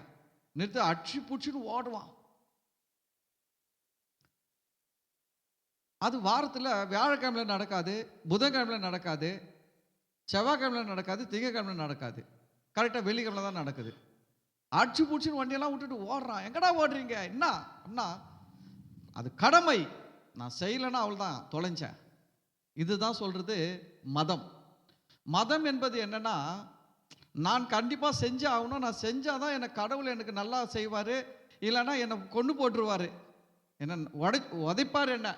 நிறுத்த அடிச்சு பிடிச்சின்னு ஓடுவான். அது வாரத்தில் வியாழக்கிழமையில் நடக்காது, புதன்கிழமையில் நடக்காது, செவ்வாய்க்கிழமையில் நடக்காது, திங்கக்கிழமையில் நடக்காது, கரெக்டாக வெள்ளிக்கிழமை தான் நடக்குது. அடிச்சு பிடிச்சின்னு வண்டியெல்லாம் விட்டுட்டு ஓடுறான். எங்கடா ஓடுறீங்க? என்ன அண்ணா, அது கடமை, நான் செய்யலைன்னா அவள் தான் தொலைஞ்சேன். இதுதான் சொல்றது மதம். மதம் என்பது என்னன்னா, நான் கண்டிப்பாக செஞ்சு ஆகணும், நான் செஞ்சாதான் எனக்கு கடவுள் எனக்கு நல்லா செய்வார், இல்லைன்னா என்னை கொண்டு போட்டுருவார், என்ன உதைப்பார் என்ன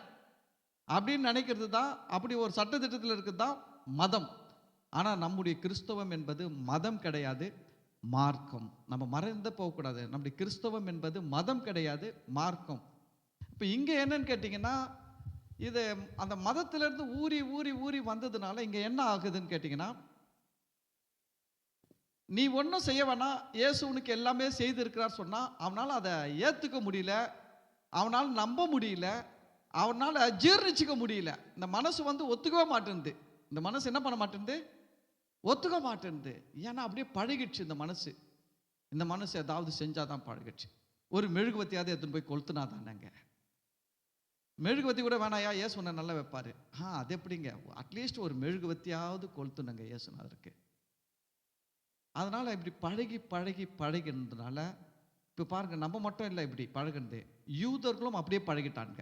அப்படின்னு நினைக்கிறது தான். அப்படி ஒரு சட்டத்திட்டத்தில் இருக்குது தான் மதம். ஆனால் நம்முடைய கிறிஸ்தவம் என்பது மதம் கிடையாது, மார்க்கம். நம்ம மறந்து போகக்கூடாது. நம்முடைய கிறிஸ்தவம் என்பது மதம் கிடையாது, மார்க்கம். இப்போ இங்கே என்னன்னு கேட்டிங்கன்னா, இது அந்த மதத்திலிருந்து ஊறி ஊறி ஊறி வந்ததுனால இங்கே என்ன ஆகுதுன்னு கேட்டிங்கன்னா, நீ ஒன்றும் செய்ய வேணாம், இயேசு உனக்கு எல்லாமே செய்திருக்கிறார் சொன்னால் அவனால் அதை ஏற்றுக்க முடியல, அவனால் நம்ப முடியல, அவனால் ஜீர்ணிச்சிக்க முடியல. இந்த மனசு வந்து ஒத்துக்கவே மாட்டேன்து. இந்த மனசு என்ன பண்ண மாட்டேன்து, ஒத்துக்க மாட்டேன்து. ஏன்னா அப்படியே பழகிடுச்சு இந்த மனசு. இந்த மனசு ஏதாவது செஞ்சாதான் பழகிடுச்சு. ஒரு மெழுகுவத்தியாவது எடுத்துன்னு போய் கொளுத்துனா தானேங்க. மெழுகுவத்தி கூட வேணாயா, ஏசு உன்னை நல்லா வைப்பாரு. அது எப்படிங்க, அட்லீஸ்ட் ஒரு மெழுகுவத்தியாவது கொளுத்துனுங்க ஏசுனதற்கு. அதனால இப்படி பழகி பழகி பழகினதுனால இப்போ பாருங்க, நம்ம மட்டும் இல்லை இப்படி பழகுனது, யூதர்களும் அப்படியே பழகிட்டாங்க.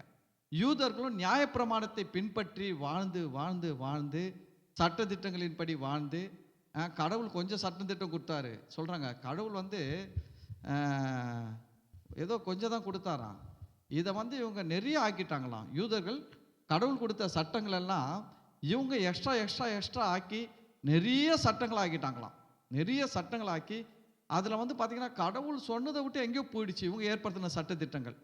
யூதர்களும் நியாயப்பிரமாணத்தை பின்பற்றி வாழ்ந்து வாழ்ந்து வாழ்ந்து சட்டத்திட்டங்களின்படி வாழ்ந்து, கடவுள் கொஞ்சம் சட்டத்திட்டம் கொடுத்தாரு சொல்கிறாங்க. கடவுள் வந்து ஏதோ கொஞ்சம் தான் கொடுத்தாராம். இதை வந்து இவங்க நிறைய ஆக்கிட்டாங்களாம். யூதர்கள் கடவுள் கொடுத்த சட்டங்கள் எல்லாம் இவங்க எக்ஸ்ட்ரா எக்ஸ்ட்ரா எக்ஸ்ட்ரா ஆக்கி நிறைய சட்டங்கள் ஆக்கிட்டாங்களாம். நிறைய சட்டங்கள் ஆக்கி அதில் வந்து பார்த்தீங்கன்னா கடவுள் சொன்னதை விட்டு எங்கேயோ போயிடுச்சு இவங்க ஏற்படுத்தின சட்டத்திட்டங்கள்.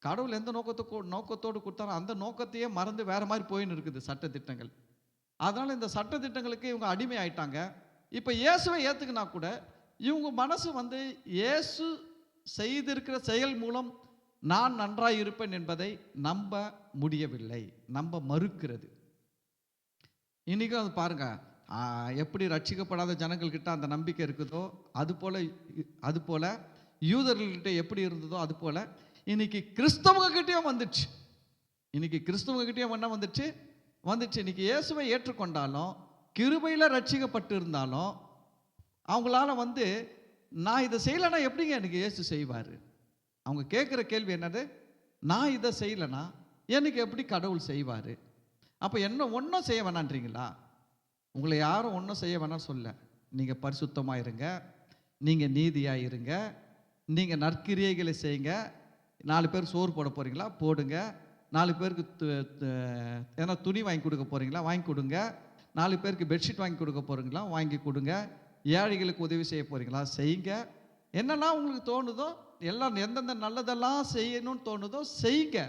கடவுள் எந்த நோக்கத்தோடு கொடுத்தாரோ அந்த நோக்கத்தையே மறந்து வேற மாதிரி போயின்னு இருக்குது சட்டத்திட்டங்கள். அதனால இந்த சட்டத்திட்டங்களுக்கு இவங்க அடிமை ஆயிட்டாங்க. இப்போ இயேசுவை ஏற்றுக்கினா கூட இவங்க மனசு வந்து இயேசு செய்திருக்கிற செயல் மூலம் நான் நன்றாய் இருப்பேன் என்பதை நம்ப முடியவில்லை, நம்ப மறுக்கிறது. இன்னைக்கும் அது பாருங்க, எப்படி ரட்சிக்கப்படாத ஜனங்கள்கிட்ட அந்த நம்பிக்கை இருக்குதோ அது போல யூதர்கள்கிட்ட எப்படி இருந்ததோ அது போல இன்னைக்கு கிறிஸ்தவங்க கிட்டேயும் வந்துச்சு. இன்னைக்கு கிறிஸ்தவங்க கிட்டேயும் என்ன வந்துச்சு. இன்னைக்கு இயேசுவை ஏற்றுக்கொண்டாலும் கிருபையில் ரட்சிக்கப்பட்டு இருந்தாலும் அவங்களால வந்து நான் இதை செய்யலைன்னா எப்படிங்க எனக்கு இயேசு செய்வார். அவங்க கேட்குற கேள்வி என்னது, நான் இதை செய்யலைன்னா எனக்கு எப்படி கடவுள் செய்வார். அப்போ என்ன ஒன்றும் செய்ய வேணான்றீங்களா? உங்களை யாரும் ஒன்றும் செய்ய வேணாம் சொல்ல. நீங்கள் பரிசுத்தமாக இருங்க, நீங்கள் நீதியாக இருங்க, நீங்கள் நற்கிரியைகளை செய்யுங்க. 4 பேர் சோறு போட போகிறீங்களா போடுங்க, 4 பேருக்கு ஏன்னா துணி வாங்கி கொடுக்க போகிறீங்களா வாங்கி கொடுங்க, 4 பேருக்கு பெட்ஷீட் வாங்கி கொடுக்க போகிறீங்களா வாங்கி கொடுங்க, ஏழைகளுக்கு உதவி செய்ய போகிறீங்களா செய்யுங்க. என்னெல்லாம் உங்களுக்கு தோணுதோ எல்லாம் எந்தெந்த நல்லதெல்லாம் செய்யணும்னு தோணுதோ செய்யுங்க.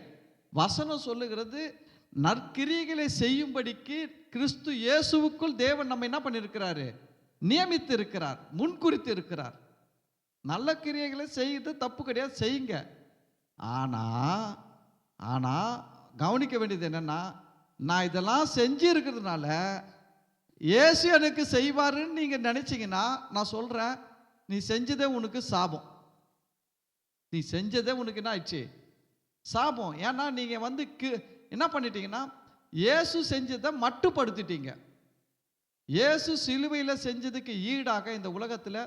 வசனம் சொல்லுகிறது நற்கிரியைகளை செய்யும்படிக்கு கிறிஸ்து இயேசுவுக்குள் தேவன் நம்ம என்ன பண்ணியிருக்கிறாரு, நியமித்து இருக்கிறார், முன்குறித்து இருக்கிறார். நல்ல கிரியைகளை செய்து தப்பு கிடையாது, செய்யுங்க. ஆனால் கவனிக்க வேண்டியது என்னன்னா, நான் இதெல்லாம் செஞ்சு இருக்கிறதுனால இயேசு எனக்கு செய்வாருன்னு நீங்க நினைச்சீங்கன்னா, நான் சொல்றேன், நீ செஞ்சதே உனக்கு சாபம். நீ செஞ்சதே உனக்கு என்ன ஆயிடுச்சு? சாபம். ஏன்னா நீங்க வந்து என்ன பண்ணிட்டீங்கன்னா, இயேசு செஞ்சதை மட்டுப்படுத்திட்டீங்க. இயேசு சிலுவையில செஞ்சதுக்கு ஈடாக இந்த உலகத்துல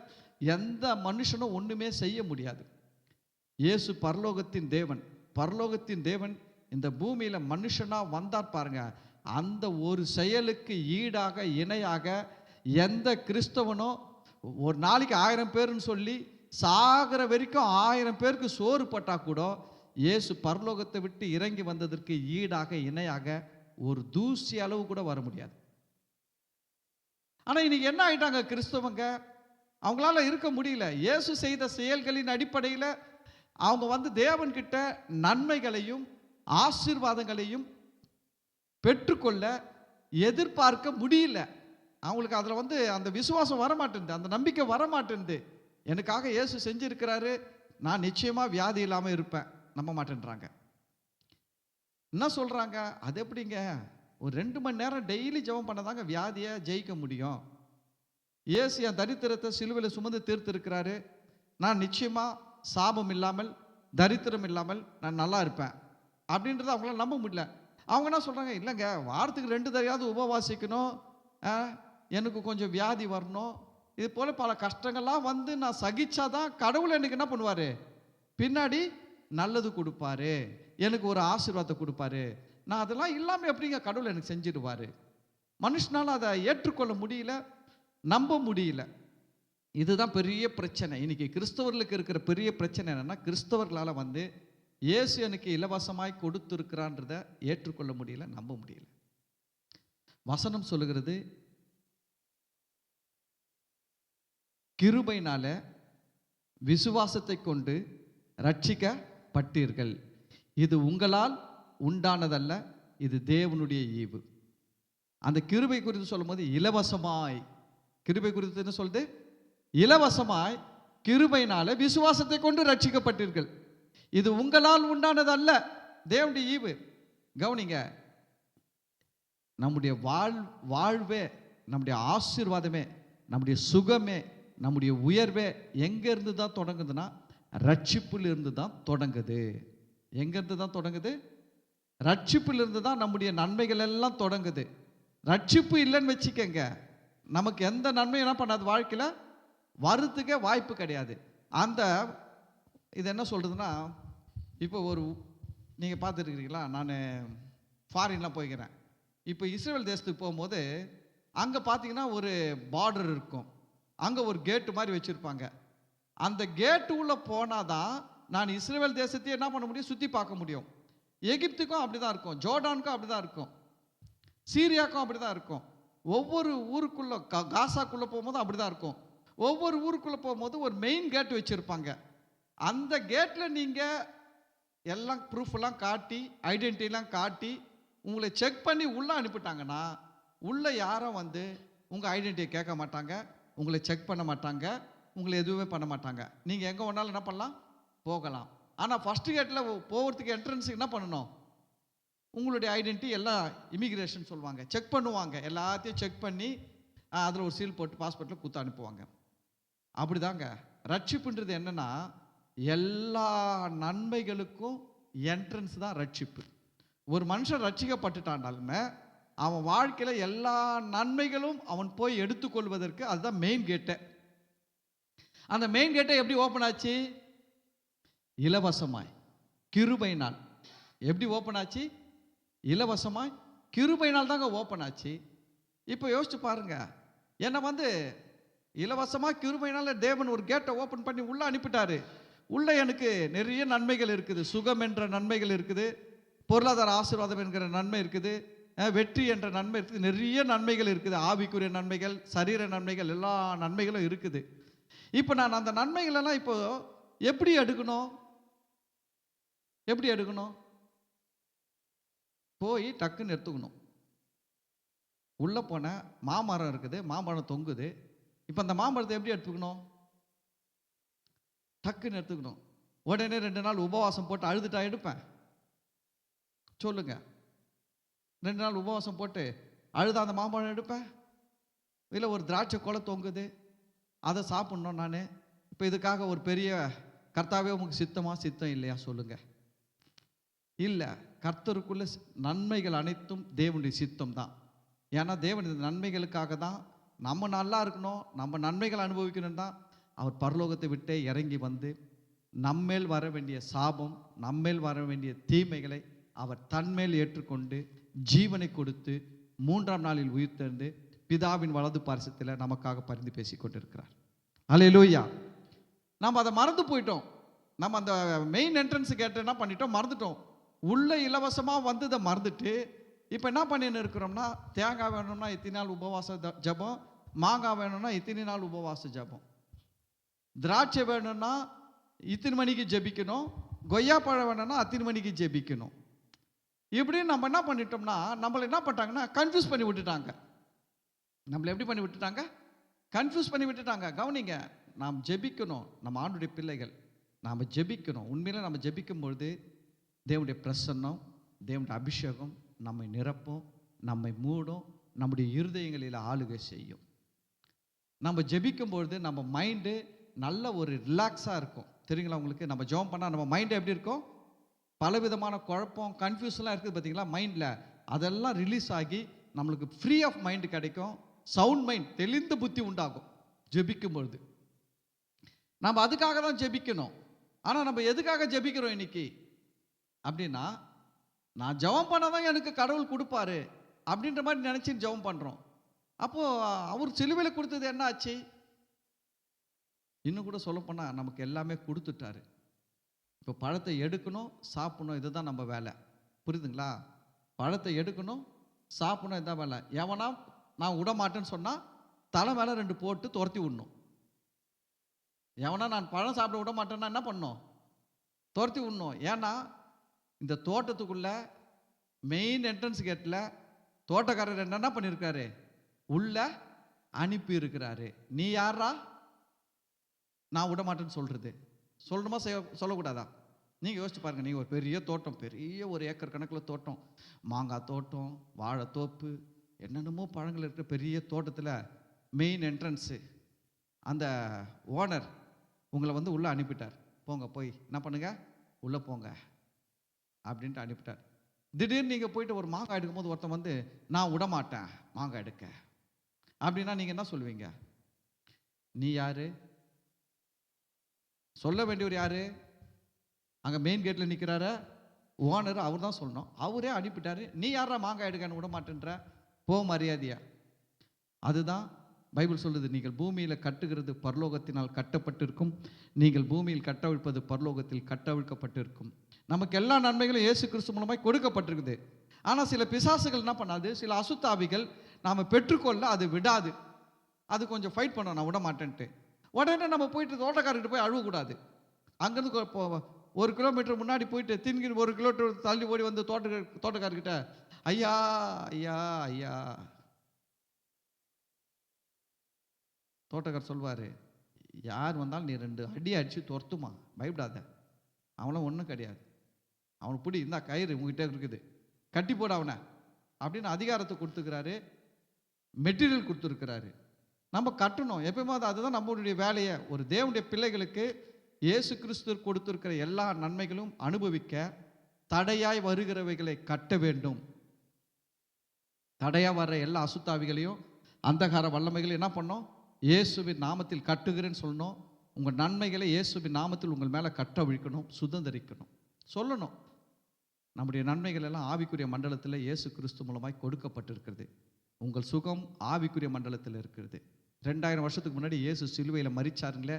எந்த மனுஷனும் ஒண்ணுமே செய்ய முடியாது. இயேசு பரலோகத்தின் தேவன். பரலோகத்தின் தேவன் இந்த பூமியில மனுஷனா வந்தார் பாருங்க. அந்த ஒரு செயலுக்கு ஈடாக இணையாக எந்த கிறிஸ்தவனோ ஒரு நாளைக்கு 1000 பேருன்னு சொல்லி சாகிற வரைக்கும் 1000 பேருக்கு சோறு பட்டா கூட இயேசு பரலோகத்தை விட்டு இறங்கி வந்ததற்கு ஈடாக இணையாக ஒரு தூசி அளவு கூட வர முடியாது. ஆனா இன்னைக்கு என்ன ஆயிட்டாங்க கிறிஸ்தவங்க? அவங்களால இருக்க முடியல. இயேசு செய்த செயல்களின் அடிப்படையில் அவங்க வந்து தேவன்கிட்ட நன்மைகளையும் ஆசீர்வாதங்களையும் பெற்றுக்கொள்ள எதிர்பார்க்க முடியல. அவங்களுக்கு அதில் வந்து அந்த விசுவாசம் வரமாட்டேங்குது, அந்த நம்பிக்கை வரமாட்டேங்குது. எனக்காக இயேசு செஞ்சிருக்கிறாரு, நான் நிச்சயமா வியாதி இல்லாமல் இருப்பேன். நம்ப மாட்டேன்றாங்க. என்ன சொல்றாங்க? அது எப்படிங்க? ஒரு 2 மணி நேரம் டெய்லி ஜெபம் பண்ணதாங்க வியாதியை ஜெயிக்க முடியும். இயேசு என் தரித்திரத்தை சிலுவையில் சுமந்து தீர்த்திருக்கிறாரு, நான் நிச்சயமா சாபம் இல்லாமல் தரித்திரம் இல்லாமல் நான் நல்லா இருப்பேன் அப்படின்றத அவங்களால நம்ப முடியல. அவங்க என்ன சொல்றாங்க? இல்லைங்க, வாரத்துக்கு 2 தடையாவது உபவாசிக்கணும், எனக்கு கொஞ்சம் வியாதி வரணும், இது போல பல கஷ்டங்கள்லாம் வந்து நான் சகிச்சாதான் கடவுள் எனக்கு என்ன பண்ணுவாரு? பின்னாடி நல்லது கொடுப்பாரு, எனக்கு ஒரு ஆசீர்வாதத்தை கொடுப்பாரு. நான் அதெல்லாம் இல்லாமல் எப்படிங்க கடவுள் எனக்கு செஞ்சிடுவாரு? மனுஷனால அதை ஏற்றுக்கொள்ள முடியல, நம்ப முடியல. இதுதான் பெரிய பிரச்சனை. இன்னைக்கு கிறிஸ்தவர்களுக்கு இருக்கிற பெரிய பிரச்சனை என்னன்னா, கிறிஸ்தவர்களால் வந்து இயேசு எனக்கு இலவசமாய் கொடுத்திருக்கிறான்றதை ஏற்றுக்கொள்ள முடியல, நம்ப முடியல. வசனம் சொல்லுகிறது, கிருபையினால விசுவாசத்தை கொண்டு ரட்சிக்கப்பட்டீர்கள், இது உங்களால் உண்டானதல்ல, இது தேவனுடைய ஈவு. அந்த கிருபை குறித்து சொல்லும் போது இலவசமாய், கிருபை குறித்து என்ன சொல்லுது? இலவசமாய் கிருபையினால விசுவாசத்தை கொண்டு ரட்சிக்கப்பட்டீர்கள், இது உங்களால் உண்டானதல்ல, தேவனுடைய ஈவு. கவனிங்க, நம்முடைய வாழ்வே, நம்முடைய ஆசீர்வாதமே, நம்முடைய சுகமே, நம்முடைய உயர்வே எங்க இருந்து தான் தொடங்குதுன்னா, ரட்சிப்பில் இருந்து தான் தொடங்குது. எங்க இருந்து தான் தொடங்குது? ரட்சிப்பில் இருந்து தான் நம்முடைய நன்மைகள் எல்லாம் தொடங்குது. ரட்சிப்பு இல்லைன்னு வச்சுக்கங்க, நமக்கு எந்த நன்மையும் என்ன பண்ணாது, வாழ்க்கையில் வரத்துக்கே வாய்ப்பு கிடையாது. அந்த இது என்ன சொல்றதுன்னா, இப்போ ஒரு நீங்கள் பார்த்துருக்கிறீங்களா, நான் ஃபாரின்லாம் போய்க்கிறேன். இப்போ இஸ்ரேல் தேசத்துக்கு போகும்போது அங்கே பார்த்தீங்கன்னா ஒரு பார்டர் இருக்கும், அங்கே ஒரு கேட்டு மாதிரி வச்சுருப்பாங்க. அந்த கேட்டு உள்ள போனாதான் நான் இஸ்ரேல் தேசத்தையே என்ன பண்ண முடியும், சுற்றி பார்க்க முடியும். எகிப்துக்கும் அப்படி தான் இருக்கும், ஜோர்டானுக்கும் அப்படி தான் இருக்கும், சீரியாவுக்கும் அப்படி தான் இருக்கும். ஒவ்வொரு ஊருக்குள்ளே, காசாக்குள்ளே போகும்போது அப்படி தான் இருக்கும். ஒவ்வொரு ஊருக்குள்ளே போகும்போது ஒரு மெயின் கேட் வச்சுருப்பாங்க. அந்த கேட்டில் நீங்கள் எல்லாம் ப்ரூஃபெல்லாம் காட்டி, ஐடென்டிட்டிலாம் காட்டி உங்களை செக் பண்ணி உள்ளே அனுப்பிட்டாங்கன்னா, உள்ளே யாரும் வந்து உங்கள் ஐடென்டிட்டியை கேட்க மாட்டாங்க, உங்களை செக் பண்ண மாட்டாங்க, உங்களை எதுவுமே பண்ண மாட்டாங்க. நீங்கள் எங்கே வேணாலும் என்ன பண்ணலாம், போகலாம். ஆனால் ஃபஸ்ட்டு கேட்டில் போகிறதுக்கு என்ட்ரன்ஸுக்கு என்ன பண்ணணும், உங்களுடைய ஐடென்டிட்டி எல்லாம் இமிக்ரேஷன் சொல்லுவாங்க, செக் பண்ணுவாங்க. எல்லாத்தையும் செக் பண்ணி அதில் ஒரு சீல் போட்டு பாஸ்போர்ட்டில் குத்து அனுப்புவாங்க. அப்படிதாங்க ரட்சிப்புன்றது என்னன்னா, எல்லா நன்மைகளுக்கும் என்ட்ரன்ஸ் தான் ரட்சிப்பு. ஒரு மனுஷன் ரட்சிக்கப்பட்டுட்டாண்டாலுமே அவன் வாழ்க்கையில் எல்லா நன்மைகளும் அவன் போய் எடுத்துக்கொள்வதற்கு அதுதான் மெயின் கேட்டு. அந்த மெயின் கேட்டை எப்படி ஓப்பன் ஆச்சு? இலவசமாய் கிருபையினால். எப்படி ஓப்பன் ஆச்சு? இலவசமாய் கிருபையினால் தாங்க ஓப்பன் ஆச்சு. இப்போ யோசிச்சு பாருங்க, என்னை வந்து இலவசமாக கிருபையினால தேவன் ஒரு கேட்டை ஓப்பன் பண்ணி உள்ளே அனுப்பிட்டாரு. உள்ளே எனக்கு நிறைய நன்மைகள் இருக்குது, சுகம் என்ற நன்மைகள் இருக்குது, பொருளாதார ஆசீர்வாதம் என்கிற நன்மை இருக்குது, வெற்றி என்ற நன்மை இருக்குது, நிறைய நன்மைகள் இருக்குது, ஆவிக்குரிய நன்மைகள், சரீர நன்மைகள், எல்லா நன்மைகளும் இருக்குது. இப்போ நான் அந்த நன்மைகளெல்லாம் இப்போ எப்படி எடுக்கணும்? எப்படி எடுக்கணும்? போய் டக்குன்னு எடுத்துக்கணும். உள்ளே போன மாமரம் இருக்குது, மாமரம் தொங்குது. இப்போ அந்த மாமரத்தை எப்படி எடுத்துக்கணும்? டக்குன்னு எடுத்துக்கணும். உடனே 2 நாள் உபவாசம் போட்டு அழுதுட்டா எடுப்பேன்? சொல்லுங்க. 2 நாள் உபவாசம் போட்டு அழுதா அந்த மாம்பழம் எடுப்பேன்? இல்லை ஒரு திராட்சை கொலை தொங்குது, அதை சாப்பிட்ணும் நான். இப்போ இதுக்காக ஒரு பெரிய கர்த்தாவே உங்களுக்கு சித்தமா சித்தம் இல்லையா சொல்லுங்க? இல்லை. கர்த்தருக்குள்ள நன்மைகள் அனைத்தும் தேவனுடைய சித்தம் தான். ஏன்னா தேவன் இந்த நன்மைகளுக்காக தான், நம்ம நல்லா இருக்கணும், நம்ம நன்மைகள் அனுபவிக்கணும் தான் அவர் பரலோகத்தை விட்டே இறங்கி வந்து நம்மேல் வர வேண்டிய சாபம், நம்மேல் வர வேண்டிய தீமைகளை அவர் தன்மேல் ஏற்றுக்கொண்டு ஜீவனை கொடுத்து 3ஆம் நாளில் உயிர்த்தெழுந்து பிதாவின் வலது பார்சத்தில் நமக்காக பரிந்து பேசி கொண்டிருக்கிறார். அல்லேலூயா. நம்ம அதை மறந்து போயிட்டோம். நம்ம அந்த மெயின் என்ட்ரன்ஸ் கேட்டு என்ன பண்ணிட்டோம், மறந்துட்டோம். உள்ள இலவசமாக வந்ததை மறந்துட்டு இப்போ என்ன பண்ணின்னு இருக்கிறோம்னா, தேங்காய் வேணும்னா இத்தனை நாள் உபவாச ஜபம், மாங்காய் வேணும்னா இத்தனை நாள் உபவாச ஜபம், திராட்சை வேணும்னா இத்தனை மணிக்கு ஜெபிக்கணும், கொய்யா பழம் வேணும்னா அத்தனை மணிக்கு ஜெபிக்கணும். இப்படின்னு நம்ம என்ன பண்ணிட்டோம்னா, நம்மளை என்ன பண்ணிட்டாங்கன்னா கன்ஃபியூஸ் பண்ணி விட்டுட்டாங்க. நம்மளை எப்படி பண்ணி விட்டுட்டாங்க? கன்ஃபியூஸ் பண்ணி விட்டுட்டாங்க. கவனிங்க, நாம் ஜெபிக்கணும். நம்ம ஆண்டுடைய பிள்ளைகள் நாம் ஜெபிக்கணும். உண்மையில நம்ம ஜெபிக்கும் பொழுது தேவனுடைய பிரசன்னம், தேவனுடைய அபிஷேகம் நம்மை நிரப்பும், நம்மை மூடும், நம்முடைய இருதயங்களில் ஆளுகை செய்யும். நம்ம ஜெபிக்கும் பொழுது நம்ம மைண்டு நல்ல ஒரு ரிலாக்ஸாக இருக்கும். தெரியுங்களா உங்களுக்கு? நம்ம ஜெபம் பண்ணால் நம்ம மைண்டு எப்படி இருக்கும்? பலவிதமான குழப்பம், கன்ஃபியூஷன்லாம் இருக்குது பார்த்தீங்களா மைண்டில், அதெல்லாம் ரிலீஸ் ஆகி நம்மளுக்கு ஃப்ரீ ஆஃப் மைண்டு கிடைக்கும். சவுண்ட் மைண்ட், தெளிந்த புத்தி உண்டாகும் ஜெபிக்கும் பொழுது. நம்ம அதுக்காக தான் ஜெபிக்கணும். ஆனால் நம்ம எதுக்காக ஜெபிக்கிறோம் இன்னைக்கு அப்படின்னா, நான் ஜெபம் பண்ணாதான் எனக்கு கடவுள் கொடுப்பாரு அப்படின்ற மாதிரி நினச்சி ஜெபம் பண்ணுறோம். அப்போது அவர் சிலுவையில் கொடுத்தது என்ன ஆச்சு? இன்னும் கூட சொல்லப்போனால் நமக்கு எல்லாமே கொடுத்துட்டாரு. இப்போ பழத்தை எடுக்கணும், சாப்பிடணும், இதுதான் நம்ம வேலை. புரியுதுங்களா? பழத்தை எடுக்கணும், சாப்பிடணும், இதுதான் வேலை. எவனா நான் விட மாட்டேன்னு சொன்னால் தலை மேலே 2 போட்டு துரத்தி விடணும். எவனா நான் பழம் சாப்பிட விட மாட்டேன்னா என்ன பண்ணணும்? துரத்தி விடணும். ஏன்னா இந்த தோட்டத்துக்குள்ள மெயின் என்ட்ரன்ஸ் கேட்டில் தோட்டக்காரர் என்ன பண்ணியிருக்காரு? உள்ள அனுப்பி இருக்கிறாரு. நீ யாரா நான் விட மாட்டேன்னு சொல்றது? சொல்லணுமா சொல்லக்கூடாதா? நீங்கள் யோசிச்சு பாருங்கள். நீங்கள் ஒரு பெரிய தோட்டம், பெரிய 1 ஏக்கர் கணக்கில் தோட்டம், மாங்காய் தோட்டம், வாழைத்தோப்பு, என்னென்னமோ பழங்கள் இருக்கிற பெரிய தோட்டத்தில் மெயின் என்ட்ரன்ஸு அந்த ஓனர் உங்களை வந்து உள்ளே அனுப்பிட்டார். போங்க, போய் என்ன பண்ணுங்க, உள்ளே போங்க அப்படின்ட்டு அனுப்பிட்டார். திடீர்னு நீங்கள் போயிட்டு ஒரு மாங்காய் எடுக்கும் போது ஒருத்தன் வந்து நான் விட மாட்டேன் மாங்காய் எடுக்க அப்படின்னா நீங்கள் என்ன சொல்லுவீங்க? நீ யாரு? சொல்ல வேண்டியவர் யாரு? அங்கே மெயின் கேட்டில் நிற்கிறார ஓனர், அவர் தான் சொல்லணும். அவரே அனுப்பிட்டாரு. நீ யாரா மாங்காய் எடுக்கன்னு விட மாட்டேன்ற? போ மரியாதையா. அதுதான் பைபிள் சொல்லுது, நீங்கள் பூமியில் கட்டுகிறது பரலோகத்தினால் கட்டப்பட்டிருக்கும், நீங்கள் பூமியில் கட்டவிழ்ப்பது பரலோகத்தில் கட்டவிழ்க்கப்பட்டிருக்கும். நமக்கு எல்லா நன்மைகளும் இயேசு கிறிஸ்து மூலமாய் கொடுக்கப்பட்டிருக்குது. ஆனால் சில பிசாசுகள் என்ன பண்ணாது, சில அசுத்தாவிகள் நாம் பெற்றுக்கொள்ள அது விடாது. அது கொஞ்சம் ஃபைட் பண்ணோம், நான் விட மாட்டேன்ட்டு. உடனே நம்ம போயிட்டு தோட்டக்காரர்கிட்ட போய் அழுவக்கூடாது. அங்கேருந்து 1 கிலோமீட்டர் முன்னாடி போயிட்டு தின்கிற 1 கிலோமீட்டர் தள்ளி ஓடி வந்து தோட்டக்காரர்கிட்ட ஐயா ஐயா ஐயா. தோட்டக்காரர் சொல்வார், யார் வந்தாலும் நீ 2 அடி அடித்து துரத்துமா, பயப்படாத, அவனும் ஒன்றும் கிடையாது, அவனுக்கு பிடி, இந்த கயிறு உங்ககிட்ட இருக்குது, கட்டி போட அவனை அப்படின்னு அதிகாரத்தை கொடுத்துக்கிறாரு, மெட்டீரியல் கொடுத்துருக்கிறாரு. நம்ம கட்டணும் எப்பயுமே. அதுதான் நம்மளுடைய வேலையை. ஒரு தேவனுடைய பிள்ளைகளுக்கு இயேசு கிறிஸ்து கொடுத்திருக்கிற எல்லா நன்மைகளும் அனுபவிக்க தடையாய் வருகிறவைகளை கட்ட வேண்டும். தடையாக வர்ற எல்லா அசுத்தாவிகளையும் அந்தகார வல்லமைகளையும் என்ன பண்ணோம்? இயேசுவின் நாமத்தில் கட்டுகிறேன்னு சொல்லணும். உங்கள் நன்மைகளை இயேசுவின் நாமத்தில் உங்கள் மேலே கட்டவிழ்க்கணும், சுதந்திரிக்கணும், சொல்லணும். நம்முடைய நன்மைகள் எல்லாம் ஆவிக்குரிய மண்டலத்தில் இயேசு கிறிஸ்து மூலமாய் கொடுக்கப்பட்டிருக்கிறது. உங்கள் சுகம் ஆவிக்குரிய மண்டலத்தில் இருக்கிறது. 2000 வருஷத்துக்கு முன்னாடி இயேசு சிலுவையில் மரிச்சாருங்களே,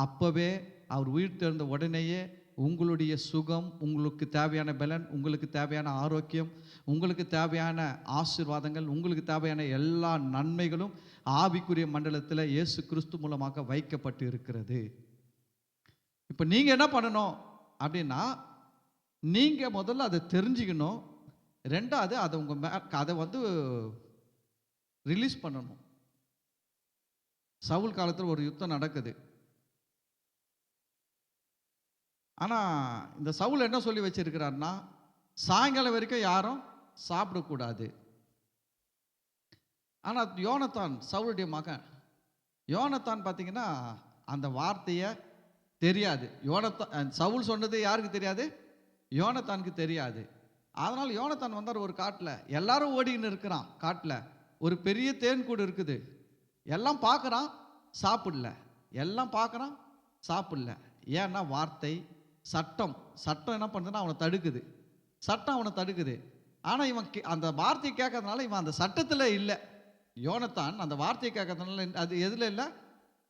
அப்போவே அவர் உயிர் தெழுந்த உடனேயே உங்களுடைய சுகம், உங்களுக்கு தேவையான பலன், உங்களுக்கு தேவையான ஆரோக்கியம், உங்களுக்கு தேவையான ஆசீர்வாதங்கள், உங்களுக்கு தேவையான எல்லா நன்மைகளும் ஆவிக்குரிய மண்டலத்தில் இயேசு கிறிஸ்து மூலமாக வைக்கப்பட்டு இருக்கிறது. இப்போ நீங்கள் என்ன பண்ணணும் அப்படின்னா, நீங்கள் முதல்ல அதை தெரிஞ்சுக்கணும். 2வது அதை வந்து ரிலீஸ் பண்ணணும். சவுல் காலத்தில் ஒரு யுத்தம் நடக்குது. ஆனால் இந்த சவுல் என்ன சொல்லி வச்சிருக்கிறார்னா, சாயங்காலம் வரைக்கும் யாரும் சாப்பிடக்கூடாது. ஆனால் யோனத்தான் சவுலுடைய மகன். யோனத்தான் பார்த்தீங்கன்னா அந்த வார்த்தையை தெரியாது. சவுல் சொன்னது யாருக்கு தெரியாது? யோனத்தானுக்கு தெரியாது. அதனால் யோனத்தான் வந்தார் ஒரு காட்டில். எல்லாரும் ஓடின்னு இருக்கிறான். காட்டில் ஒரு பெரிய தேன் கூடு இருக்குது. எல்லாம் பார்க்குறான், சாப்பிடல. எல்லாம் பார்க்குறான், சாப்பிடல. ஏன்னா வார்த்தை, சட்டம் என்ன பண்ணுதுன்னா அவனை தடுக்குது. சட்டம் அவனை தடுக்குது. ஆனால் இவன் அந்த வார்த்தையை கேட்கறதுனால இவன் அந்த சட்டத்தில் இல்லை. யோனத்தான் அந்த வார்த்தையை கேட்கறதுனால அது எதில் இல்லை?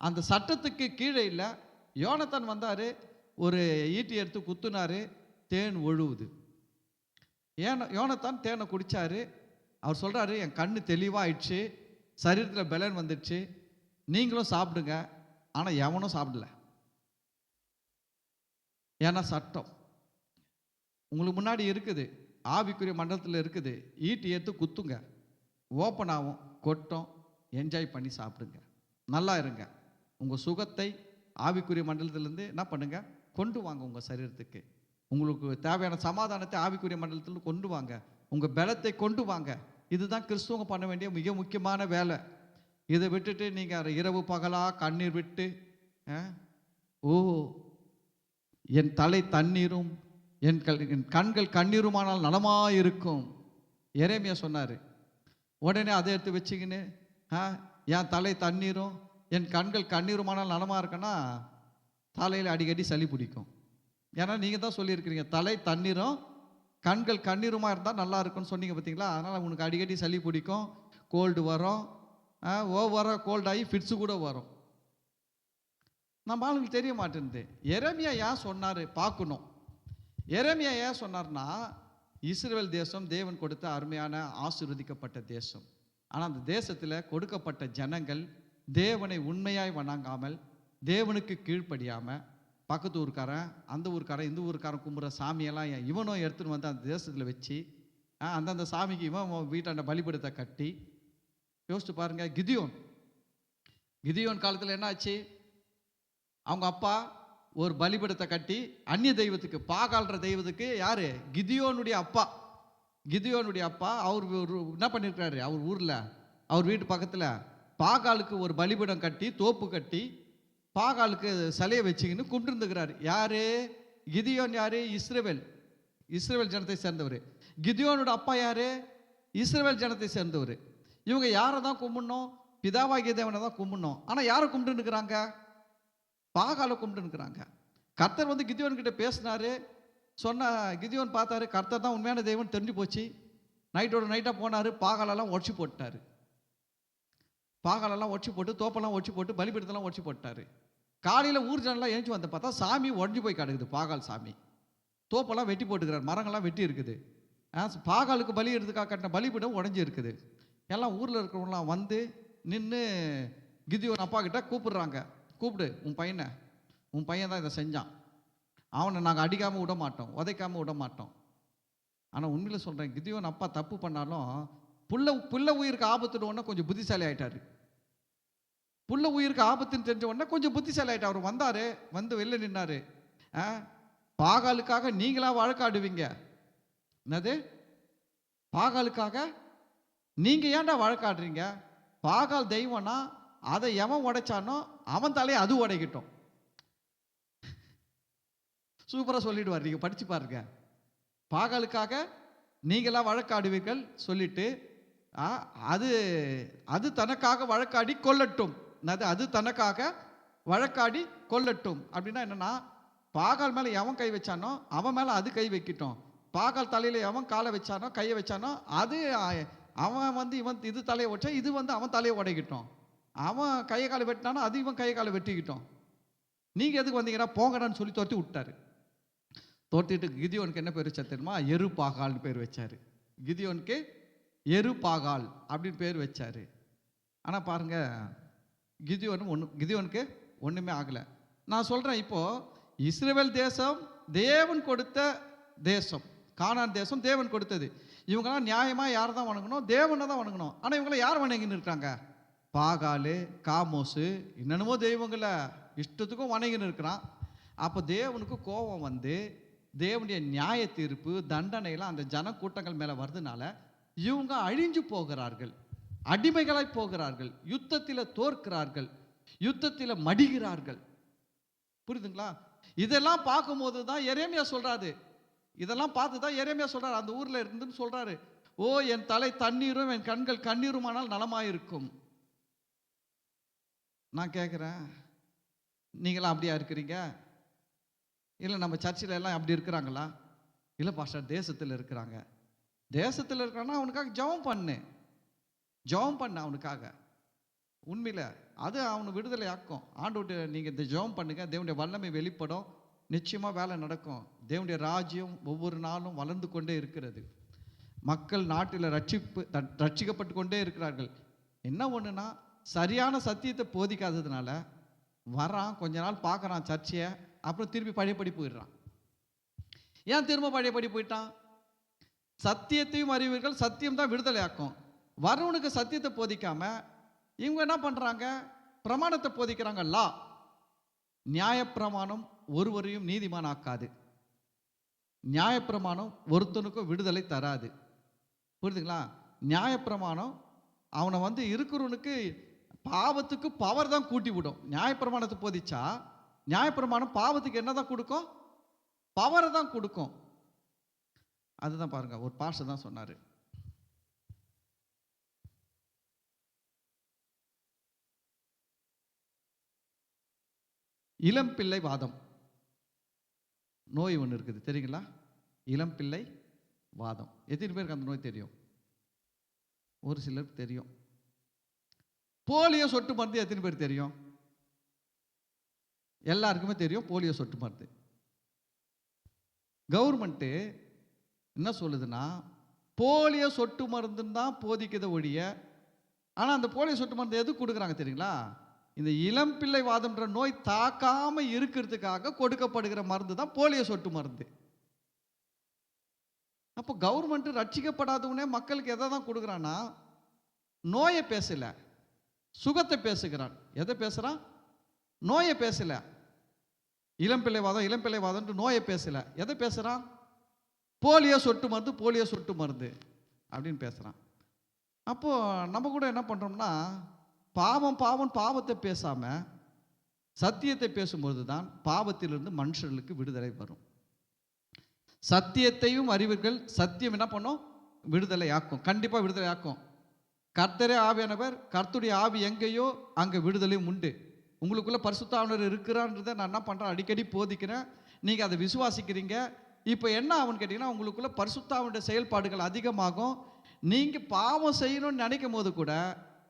அந்த சட்டத்துக்கு கீழே இல்லை. யோனத்தான் வந்தார், ஒரு ஈட்டி எடுத்து குத்துனாரு, தேன் ஒழுவுது. யோனத்தான் தேனை குடித்தார். அவர் சொல்கிறாரு, என் கண்ணு தெளிவாகிடுச்சு, சரீரத்தில் பலன் வந்துடுச்சு, நீங்களும் சாப்பிடுங்க. ஆனால் எவனும் சாப்பிடல. ஏன்னா சட்டம் உங்களுக்கு முன்னாடி இருக்குது, ஆவிக்குரிய மண்டலத்தில் இருக்குது. ஈட்டி எடுத்து குத்துங்க, ஓப்பன் ஆகும், கொட்டம், என்ஜாய் பண்ணி சாப்பிடுங்க, நல்லா இருங்க. உங்கள் சுகத்தை ஆவிக்குரிய மண்டலத்திலேருந்து என்ன பண்ணுங்க, கொண்டு வாங்க. உங்கள் சரீரத்துக்கு உங்களுக்கு தேவையான சமாதானத்தை ஆவிக்குரிய மண்டலத்தில் கொண்டு வாங்க. உங்கள் பலத்தை கொண்டு வாங்க. இதுதான் கிறிஸ்துவங்க பண்ண வேண்டிய மிக முக்கியமான வேலை. இதை விட்டுட்டு நீங்கள் இரவு பகலாக கண்ணீர் விட்டு, ஓ என் தலை தண்ணீரும் என் கண்கள் கண்ணீருமானால் நலமாயிருக்கும், எரேமியா சொன்னார். உடனே அதை எடுத்து வச்சுக்கின்னு என் தலை தண்ணீரும் என் கண்கள் கண்ணீருமானால் நலமாக இருக்குன்னா தலையில் அடிக்கடி சளி பிடிக்கும். ஏன்னா நீங்கள் தான் சொல்லியிருக்கிறீங்க, தலை தண்ணீரும் கண்கள் கண்ணீருமா இருந்தால் நல்லா இருக்குன்னு சொன்னீங்க பார்த்தீங்களா? அதனால் உனக்கு அடிக்கடி சளி பிடிக்கும், கோல்டு வரும், ஓவராக கோல்டு ஆகி ஃபிட்ஸு கூட வரும். நம்ம ஆளுங்களுக்கு தெரிய மாட்டேங்குது. எரேமியா ஏன் சொன்னார் பார்க்கணும். எரேமியா ஏன் சொன்னார்னா, இஸ்ரவேல் தேசம் தேவன் கொடுத்த அருமையான ஆசீர்வதிக்கப்பட்ட தேசம். ஆனால் அந்த தேசத்தில் கொடுக்கப்பட்ட ஜனங்கள் தேவனை உண்மையாய் வணங்காமல், தேவனுக்கு கீழ்ப்படியாமல், பக்கத்து ஊருக்காரன் அந்த ஊருக்காரன் இந்த ஊருக்காரன் கும்புற சாமியெல்லாம் இவனும் எடுத்துன்னு வந்து அந்த தேசத்தில் வச்சு அந்தந்த சாமிக்கு இவன் வீட்டாண்ட பலிபீடத்தை கட்டி. யோசிச்சு பாருங்க, கிதியோன் காலத்தில் என்ன ஆச்சு? அவங்க அப்பா ஒரு பலிபீடத்தை கட்டி அந்நிய தெய்வத்துக்கு, பாகால்ற தெய்வத்துக்கு, யாரு? கிதியோனுடைய அப்பா அவர் என்ன பண்ணியிருக்காரு? அவர் ஊரில், அவர் வீட்டு பக்கத்தில் பாகாலுக்கு ஒரு பலிபீடம் கட்டி, தோப்பு கட்டி, பாகாலுக்கு சிலையை வச்சுக்கின்னு கும்பிட்டுருந்துக்கிறார். யாரு? கிதியோன். யாரு? இஸ்ரவேல் ஜனத்தை சேர்ந்தவர். கிதியோனோட அப்பா யாரு? இஸ்ரவேல் ஜனத்தை சேர்ந்தவர். இவங்க யாரை தான் கும்பிடணும்? பிதாவாகிய தேவனை தான் கும்பிடணும். ஆனால் யாரை கும்பிட்டு இருக்கிறாங்க? பாகாலை கும்பிட்டு இருக்கிறாங்க. கர்த்தர் வந்து கிதியோன் கிட்ட பேசினாரு. சொன்ன கிதியோன் பார்த்தாரு, கர்த்தர் தான் உண்மையான தெய்வம் தெரிஞ்சு போச்சு. நைட்டாக போனார், பாகாலெல்லாம் ஒடிச்சு போட்டார். பாகாலெல்லாம் ஒடிச்சு போட்டு, தோப்பெல்லாம் ஒடிச்சு போட்டு, பலிபீடத்தெல்லாம் ஒடிச்சு போட்டார். காலையில் ஊர் ஜனெல்லாம் எழுந்து வந்து பார்த்தா சாமி உடஞ்சி போய் கிடக்குது. பாகால் சாமி தோப்பெல்லாம் வெட்டி போட்டுக்கிறார், மரங்கள்லாம் வெட்டி இருக்குது. பாகாலுக்கு பலி எடுத்துக்காக கட்டின பலிபீடம் உடஞ்சி இருக்குது. எல்லாம் ஊரில் இருக்கிறவங்களாம் வந்து நின்று கிதியோன் அப்பா கிட்ட கூப்பிடுறாங்க. கூப்பிடு உன் பையன் தான் இதை செஞ்சான், அவனை நாங்கள் அடிக்காமல் விட மாட்டோம், உதைக்காமல் விட மாட்டோம். ஆனால் உண்மையில் சொல்கிறேன், கிதியோன் அப்பா தப்பு பண்ணாலும் புள்ள உயிருக்கு ஆபத்துன்னு உடனே கொஞ்சம் புத்திசாலி ஆகிட்டார். புள்ள உயிருக்கு ஆபத்துன்னு தெரிஞ்ச உடனே கொஞ்சம் புத்திசாலி ஆகிட்டார். அவர் வந்தார், வந்து வெளில நின்னார். பாகாலுக்காக நீங்களா வழக்காடுவீங்க? என்னது? பாகாலுக்காக நீங்கள் ஏன்டா வழக்காடுறீங்க? பாகால் தெய்வம்னா அதை எவன் உடைச்சானோ அவன் தலையை அது உடைக்கட்டும். சூப்பராக சொல்லிடுவார், நீங்கள் படிச்சு பாருங்க. பாகாலுக்காக நீங்களா வழக்காடுவீர்கள் சொல்லிட்டு அது தனக்காக வழக்காடி கொள்ளட்டும். அது தனக்காக வழக்காடி கொள்ளட்டும் அப்படின்னா என்னன்னா, பாகால் மேலே எவன் கை வச்சானோ அவன் மேலே அது கை வைக்கட்டும். பாகால் தலையில் எவன் காலை வச்சானோ கையை வச்சானோ அது அவன் வந்து இவன் இது தலையை வச்சா இது வந்து அவன் தலையை உடைக்கட்டும். அவன் கையை காலை வெட்டினானோ அது இவன் கையை காலை வெட்டிக்கிட்டோம். நீங்கள் எதுக்கு வந்தீங்கன்னா போங்கடான்னு சொல்லி துரத்தி விட்டாரு. துரத்திட்டு கிதியோனுக்கு என்ன பேர் வச்சா தெரியுமா? எருபாகால்னு பேர் வச்சார். கிதியோனுக்கு எருபாகால் அப்படின்னு பேர் வச்சார். ஆனால் பாருங்க, கிதியோனுக்கு ஒன்றுமே ஆகலை. நான் சொல்கிறேன், இப்போது இஸ்ரவேல் தேசம் தேவன் கொடுத்த தேசம், கானான் தேசம் தேவன் கொடுத்தது. இவங்கெல்லாம் நியாயமாக யாரை தான் வணங்கணும்? தேவனை தான் வணங்கணும். ஆனால் இவங்களாம் யார் வணங்கின்னு இருக்காங்க? பாகாலு, காமோசு, என்னென்னமோ தெய்வங்களை இஷ்டத்துக்கும் வணங்கின்னு இருக்கிறான். அப்போ தேவனுக்கு கோபம் வந்து தேவனுடைய நியாய தீர்ப்பு தண்டனைலாம் அந்த ஜன கூட்டங்கள் மேலே வருதுனால இவங்க அழிஞ்சு போகிறார்கள். அடிமைகளாய் போகிறார்கள், யுத்தத்தில் தோற்கிறார்கள், யுத்தத்தில் மடிகிறார்கள். புரியுதுங்களா? இதெல்லாம் பார்க்கும்போது தான் எரேமியா சொல்றாரு, இதெல்லாம் பார்த்து தான் எரேமியா சொல்றாரு, அந்த ஊர்ல இருந்துன்னு சொல்றாரு, ஓ என் தலை தண்ணீரும் என் கண்கள் கண்ணீருமானால் நலமாயிருக்கும். நான் கேட்குறேன், நீங்களாம் அப்படியா இருக்கிறீங்க? இல்லை நம்ம சர்ச்சில் எல்லாம் அப்படி இருக்கிறாங்களா? இல்லை பாஸ்டர், தேசத்தில் இருக்கிறாங்க. தேசத்தில் இருக்கிறான்னா அவனுக்காக ஜெபம் பண்ணு, ஜெபம் பண்ண அவனுக்காக. உண்மையில் அது அவனை விடுதலை ஆக்கும். ஆண்டோட்டு நீங்கள் இந்த ஜெபம் பண்ணுங்க, தேவனுடைய வல்லமை வெளிப்படும், நிச்சயமாக வேலை நடக்கும். தேவனுடைய ராஜ்யம் ஒவ்வொரு நாளும் வளர்ந்து கொண்டே இருக்கிறது. மக்கள் நாட்டில் ரட்சிக்கப்பட்டு கொண்டே இருக்கிறார்கள். என்ன ஒன்றுனா, சரியான சத்தியத்தை போதிக்காததுனால வரான், கொஞ்ச நாள் பார்க்குறான் சர்ச்சையை, அப்புறம் திருப்பி பழையபடி போயிடுறான். ஏன் திரும்ப பழையபடி போயிட்டான்? சத்தியத்தையும் அறிவீர்கள், சத்தியம் தான் விடுதலை ஆக்கும். வரவனுக்கு சத்தியத்தை போதிக்காம இவங்க என்ன பண்றாங்க? பிரமாணத்தை போதிக்கிறாங்க. லா, நியாயப்பிரமாணம் ஒருவரையும் நீதிமான் ஆக்காது. நியாயப்பிரமாணம் ஒருத்தனுக்கும் விடுதலை தராது. புரியுதுங்களா? நியாயப்பிரமாணம் அவனை இருக்கிறவனுக்கு பாவத்துக்கு பவர் தான் கூட்டி விடும். நியாயப்பிரமாணத்தை போதிச்சா நியாயப்பிரமாணம் பாவத்துக்கு என்னதான் கொடுக்கும்? பவரை தான் கொடுக்கும். அதுதான் பாருங்க, ஒரு பாஸ்டர் தான் சொன்னாரு, இளம்பிள்ளை வாதம் நோய் ஒன்று இருக்குது, தெரியுங்களா? இளம்பிள்ளை வாதம். எத்தனை பேருக்கு அந்த நோய் தெரியும்? ஒரு சிலருக்கு தெரியும். போலியோ சொட்டு மருந்து எத்தனை பேர் தெரியும்? எல்லாருக்குமே தெரியும் போலியோ சொட்டு மருந்து. கவர்மெண்ட்டு என்ன சொல்லுதுன்னா, போலியோ சொட்டு மருந்துன்னு தான் போதிக்குது ஒழிய, ஆனால் அந்த போலியோ சொட்டு மருந்து எதுக்கு கொடுக்குறாங்க தெரியுங்களா? இந்த இளம்பிள்ளை வாதம்ன்ற நோய் தாக்காம இருக்கிறதுக்காக கொடுக்கப்படுகிற மருந்து தான் போலியோ சொட்டு மருந்து. அப்போ கவர்மெண்ட் ரட்சிக்கப்படாதவனே மக்களுக்கு எதை தான் கொடுக்குறான்னா, நோயை பேசல, சுகத்தை பேசுகிறான். எதை பேசுறான்? நோயை பேசல. இளம்பிள்ளை வாதம் இளம்பிள்ளை வாதம் நோயை பேசல. எதை பேசுறான்? போலியோ சொட்டு மருந்து, போலியோ சொட்டு மருந்து அப்படின்னு பேசுறான். அப்போ நம்ம கூட என்ன பண்றோம்னா, பாவம் பாவம் பாவத்தை பேசாம சத்தியத்தை பேசும்போது தான் பாவத்திலிருந்து மனுஷர்களுக்கு விடுதலை வரும். சத்தியத்தையும் அறிவீர்கள், சத்தியம் என்ன பண்ணும்? விடுதலை ஆக்கும். கண்டிப்பா விடுதலை ஆக்கும். கர்த்தரே ஆவியானவர், கர்த்தருடைய ஆவி எங்கேயோ அங்கே விடுதலையும் உண்டு. உங்களுக்குள்ள பரிசுத்த ஆவியானவர் இருக்கிறான்றதை நான் என்ன பண்றேன்? அடிக்கடி போதிக்கிறேன். நீங்க அதை விசுவாசிக்கிறீங்க. இப்போ என்ன ஆகும்னு கேட்டீங்கன்னா, உங்களுக்குள்ள பரிசுத்த ஆவியானவருடைய செயல்பாடுகள் அதிகமாகும். நீங்க பாவம் செய்யணும்னு நினைக்கும் போது கூட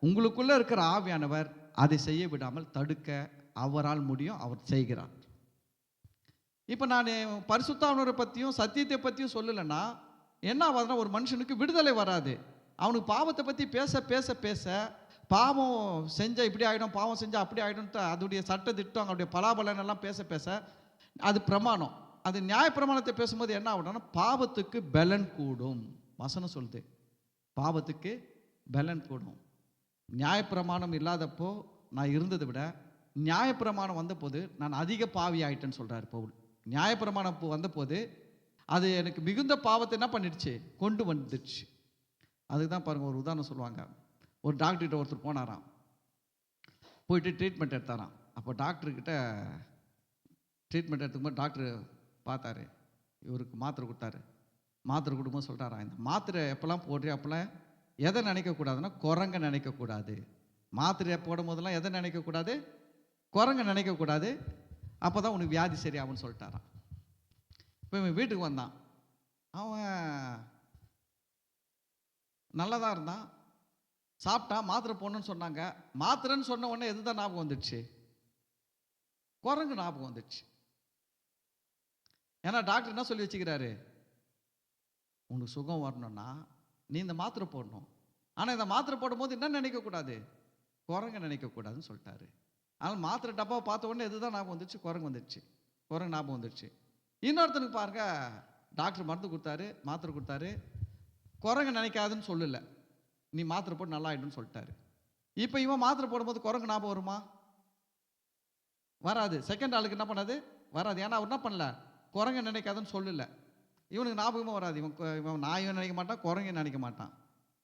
உங்களுக்குள்ள இருக்கிற ஆவியானவர் அதை செய்ய விடாமல் தடுக்க அவரால் முடியும், அவர் செய்கிறார். இப்போ நான் பரிசுத்த ஆவியானவரை பற்றியும் சத்தியத்தை பற்றியும் சொல்லலைன்னா என்ன ஆகுதுன்னா, ஒரு மனுஷனுக்கு விடுதலை வராது. அவனுக்கு பாவத்தை பற்றி பேச பேச பேச பாவம் செஞ்சால் இப்படி ஆகிடும், பாவம் செஞ்சால் அப்படி ஆகிடும்ட்டு அதோடைய சட்ட திட்டம், அவருடைய பலாபலன் எல்லாம் பேச பேச அது பிரமாணம். அது நியாய பிரமாணத்தை பேசும்போது என்ன ஆகும்னா, பாவத்துக்கு பலன் கூடும். வசனம் சொல்லுது, பாவத்துக்கு பலன் கூடும். நியாயப்பிரமாணம் இல்லாதப்போ நான் இருந்ததை விட நியாயப்பிரமாணம் வந்தபோது நான் அதிக பாவி ஆயிட்டேன்னு சொல்றாரு பவுல். நியாயப்பிரமாணம் வந்தபோது அது எனக்கு மிகுந்த பாவத்தை என்ன பண்ணிடுச்சு? கொண்டு வந்துடுச்சு. அதுக்கு தான் பாருங்க, ஒரு உதாரணம் சொல்லுவாங்க. ஒரு டாக்டர்கிட்ட ஒருத்தர் போனாராம், போயிட்டு ட்ரீட்மெண்ட் எடுத்தாராம். அப்போ டாக்டர்கிட்ட ட்ரீட்மெண்ட் எடுத்துக்கும்போது டாக்டர் பார்த்தாரு, இவருக்கு மாத்திரை கொடுத்தாரு. மாத்திரை கொடுக்கும்போது சொல்கிறாராம், இந்த மாத்திரை எப்போல்லாம் போடுறியா அப்போல்லாம் எதை நினைக்கக்கூடாதுன்னா குரங்க நினைக்கக்கூடாது. மாத்திரையை போடும் போதெல்லாம் எதை நினைக்கக்கூடாது? குரங்க நினைக்கக்கூடாது. அப்போ தான் உனக்கு வியாதி சரியாகும்னு சொல்லிட்டாரான். இப்போ இவன் வீட்டுக்கு வந்தான். அவன் நல்லதாக இருந்தான், சாப்பிட்டான், மாத்திரை போடணுன்னு சொன்னாங்க. மாத்திரைன்னு சொன்ன உடனே எது தான் ஞாபகம் வந்துடுச்சு? குரங்கு ஞாபகம் வந்துடுச்சு. ஏன்னா டாக்டர் என்ன சொல்லி வச்சுக்கிறாரு, உனக்கு சுகம் வரணும்னா நீ இந்த மாத்திரை போடணும். ஆனால் இந்த மாத்திரை போடும்போது என்ன நினைக்கக்கூடாது? குரங்கு நினைக்கக்கூடாதுன்னு சொல்லிட்டாரு. ஆனால் மாத்திரை டப்பாவை பார்த்த உடனே எதுதான் ஞாபகம் வந்துடுச்சு? குரங்கு வந்துடுச்சு. குரங்கு ஞாபகம் வந்துடுச்சு. இன்னொருத்தனுக்கு பாருங்க, டாக்டர் மருந்து கொடுத்தாரு, மாத்திரை கொடுத்தாரு, குரங்கு நினைக்காதுன்னு சொல்லலை, நீ மாத்திரை போட்டு நல்லா ஆயிடுன்னு சொல்லிட்டாரு. இப்போ இவன் மாத்திரை போடும்போது குரங்கு ஞாபகம் வருமா? வராது. செகண்ட் ஆளுக்கு என்ன பண்ணாது? வராது. ஏன்னா அவர் என்ன பண்ணல? குரங்கு நினைக்காதுன்னு சொல்லலை. இவனுக்கு ஞாபகமும் வராது. இவன் நாயும் நினைக்க மாட்டான், குரங்கையும் நினைக்க மாட்டான்.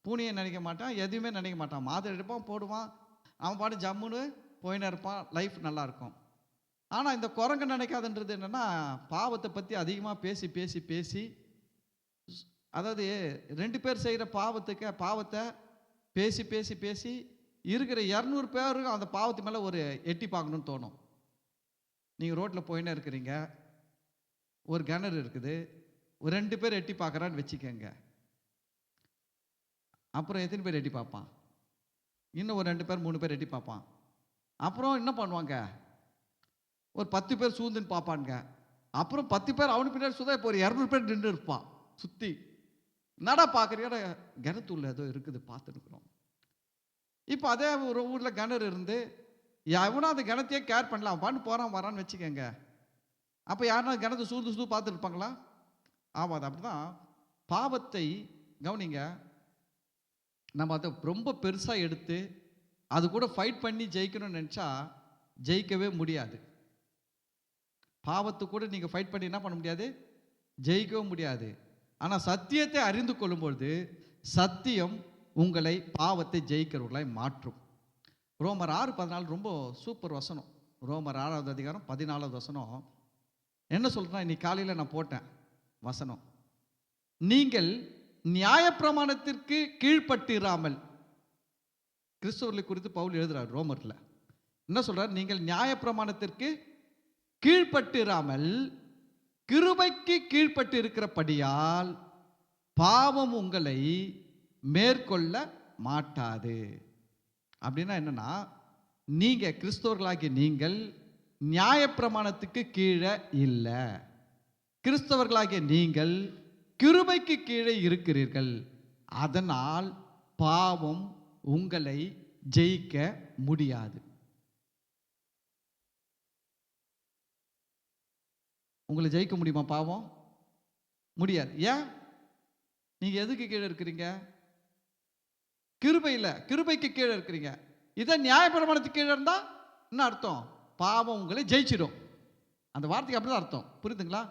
பூனையை நினைக்க மாட்டான், எதுவுமே நினைக்க மாட்டான். மாத்திரை எடுப்பான், போடுவான், அவன் பாட்டு ஜம்முன்னு போயின்னு இருப்பான், லைஃப் நல்லாயிருக்கும். ஆனால் இந்த குரங்கு நினைக்காதுன்றது என்னென்னா, பாவத்தை பற்றி அதிகமாக பேசி பேசி பேசி, அதாவது 2 பேர் செய்கிற பாவத்தை பேசி பேசி பேசி இருக்கிற 200 பேருக்கு அந்த பாவத்து மேலே ஒரு எட்டி பார்க்கணும்னு தோணும். நீங்கள் ரோட்டில் போயின்னே இருக்கிறீங்க, ஒரு கிணறு இருக்குது, ஒரு 2 பேர் எட்டி பார்க்குறான்னு வச்சுக்கோங்க. அப்புறம் எத்தனை பேர் எட்டி பார்ப்பான்? இன்னும் ஒரு 2 பேர் 3 பேர் எட்டி பார்ப்பான். அப்புறம் என்ன பண்ணுவாங்க? ஒரு 10 பேர் சூழ்ந்துன்னு பார்ப்பானுங்க. அப்புறம் 10 பேர் அவனுக்கு பின்னாடி சுதா இப்போ ஒரு 200 பேர் நின்று இருப்பான் சுற்றி. என்னடா பார்க்குறீங்க? கிணத்துள்ள ஏதோ இருக்குது பார்த்துருக்குறோம். இப்போ அதே ஒரு ஊரில் கிணறு இருந்து எவனும் அந்த கிணத்தையே கேர் பண்ணலாம், பண்ணு போகிறான் வரான்னு வச்சுக்கோங்க. அப்போ யாருன்னா கிணத்தை சூழ்ந்து பார்த்துட்டு இருப்பாங்களா? ஆமாம், அப்படி தான் பாவத்தை கவனிங்க. நம்ம அதை ரொம்ப பெருசாக எடுத்து அது கூட ஃபைட் பண்ணி ஜெயிக்கணும்னு நினச்சா ஜெயிக்கவே முடியாது. பாவத்தை கூட நீங்கள் ஃபைட் பண்ணி என்ன பண்ண முடியாது? ஜெயிக்கவும் முடியாது. ஆனால் சத்தியத்தை அறிந்து கொள்ளும்பொழுது சத்தியம் உங்களை பாவத்தை ஜெயிக்கிறவர்களாய் மாற்றும். ரோமர் 6:14 ரொம்ப சூப்பர் வசனம். ரோமர் 6வது அதிகாரம் 14வது வசனம் என்ன சொல்கிறேன்னா, இன்னைக்கு காலையில் நான் போட்டேன் வசனம். நீங்கள் நியாயப்பிரமாணத்திற்கு கீழ்ப்பட்டிராமல், கிறிஸ்தவர்களை குறித்து பவுல் எழுதுறார் ரோமரில். என்ன சொல்றார்? நீங்கள் நியாயப்பிரமாணத்திற்கு கீழ்ப்பட்டிராமல் கிருபைக்கு கீழ்ப்பட்டு இருக்கிறபடியால் பாவம் உங்களை மேற்கொள்ள மாட்டாது. அப்படின்னா என்னன்னா, நீங்க கிறிஸ்தவர்களாகிய நீங்கள் நியாயப்பிரமாணத்துக்கு கீழே இல்லை, கிறிஸ்தவர்களாகிய நீங்கள் கிருபைக்கு கீழே இருக்கிறீர்கள். அதனால் பாவம் உங்களை ஜெயிக்க முடியாது. உங்களை ஜெயிக்க முடியுமா பாவம்? முடியாது. ஏன்? நீங்க எதுக்கு கீழே இருக்கிறீங்க? கிருபையில், கிருபைக்கு கீழே இருக்கிறீங்க. இதை நியாயப்பிரமாணத்துக்கு கீழே இருந்தா என்ன அர்த்தம்? பாவம் உங்களை ஜெயிச்சிடும். அந்த வார்த்தைக்கு அப்படிதான் அர்த்தம். புரியுதுங்களா?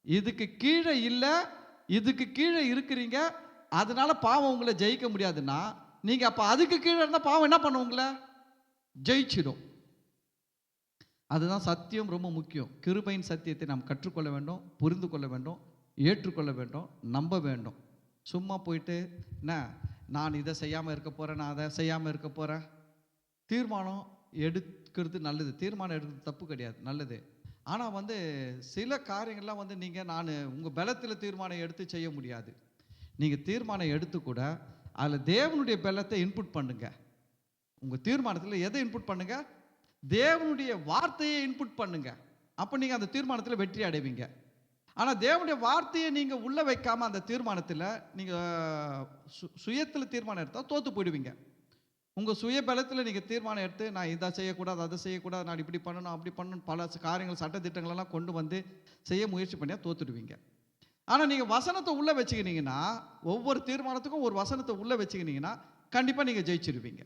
இதுக்கு கீழே இல்லை, இதுக்கு கீழே இருக்கிறீங்க, அதனால பாவம் உங்களை ஜெயிக்க முடியாதுன்னா, நீங்க அப்ப அதுக்கு கீழே இருந்தா பாவம் என்ன பண்ணும்? உங்களை ஜெயிச்சிடும். அதுதான் சத்தியம் ரொம்ப முக்கியம். கிருபையின் சத்தியத்தை நாம் கற்றுக்கொள்ள வேண்டும், புரிந்து கொள்ள வேண்டும், ஏற்றுக்கொள்ள வேண்டும், நம்ப வேண்டும். சும்மா போயிட்டு என்ன நான் இதை செய்யாமல் இருக்க போகிறேன், நான் அதை செய்யாமல் இருக்க போகிறேன். தீர்மானம் எடுக்கிறது நல்லது, தீர்மானம் எடுக்கிறது தப்பு கிடையாது, நல்லது. ஆனால் சில காரியங்கள்லாம் நான் உங்கள் பலத்தில் தீர்மானம் எடுத்து செய்ய முடியாது. நீங்கள் தீர்மானம் எடுத்து கூட அதில் தேவனுடைய பலத்தை இன்புட் பண்ணுங்க. உங்கள் தீர்மானத்தில் எதை இன்புட் பண்ணுங்க? தேவனுடைய வார்த்தையை இன்புட் பண்ணுங்க. அப்போ நீங்கள் அந்த தீர்மானத்தில் வெற்றி அடைவீங்க. ஆனால் தேவனுடைய வார்த்தையை நீங்கள் உள்ளே வைக்காமல் அந்த தீர்மானத்தில் நீங்கள் சுயத்தில் தீர்மானம் எடுத்தால் தோற்று போயிடுவீங்க. உங்கள் சுய பலத்தில் நீங்கள் தீர்மானம் எடுத்து நான் இதை செய்யக்கூடாது, அதை செய்யக்கூடாது, நான் இப்படி பண்ணணும், அப்படி பண்ணணும், பல காரியங்கள் சட்டத்திட்டங்களெல்லாம் கொண்டு செய்ய முயற்சி பண்ணியா தோற்றுடுவீங்க. ஆனால் நீங்கள் வசனத்தை உள்ளே வச்சுக்கினீங்கன்னா, ஒவ்வொரு தீர்மானத்துக்கும் ஒரு வசனத்தை உள்ளே வச்சுக்கினீங்கன்னா கண்டிப்பாக நீங்கள் ஜெயிச்சிருவீங்க.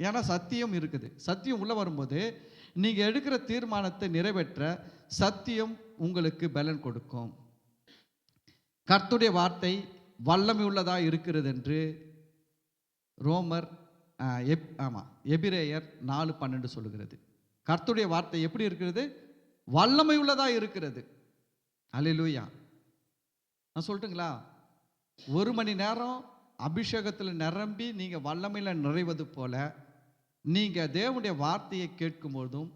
ஏன்னா சத்தியம் இருக்குது. சத்தியம் உள்ளே வரும்போது நீங்கள் எடுக்கிற தீர்மானத்தை நிறைவேற்ற சத்தியம் உங்களுக்கு பலன் கொடுக்கும். கர்த்தருடைய வார்த்தை வல்லமை உள்ளதாக இருக்கிறது என்று எபிரேயர் 4:12 சொல்லுகிறது. கர்த்தருடைய வார்த்தை எப்படி இருக்கிறது? வல்லமை உள்ளதாக இருக்கிறது. அல்லேலூயா. நான் சொல்லட்டுங்களா? 1 மணி நேரம் அபிஷேகத்தில் நிரம்பி நீங்கள் வல்லமையில் நிறைவது போல நீங்கள் தேவனுடைய வார்த்தையை கேட்கும்போதும்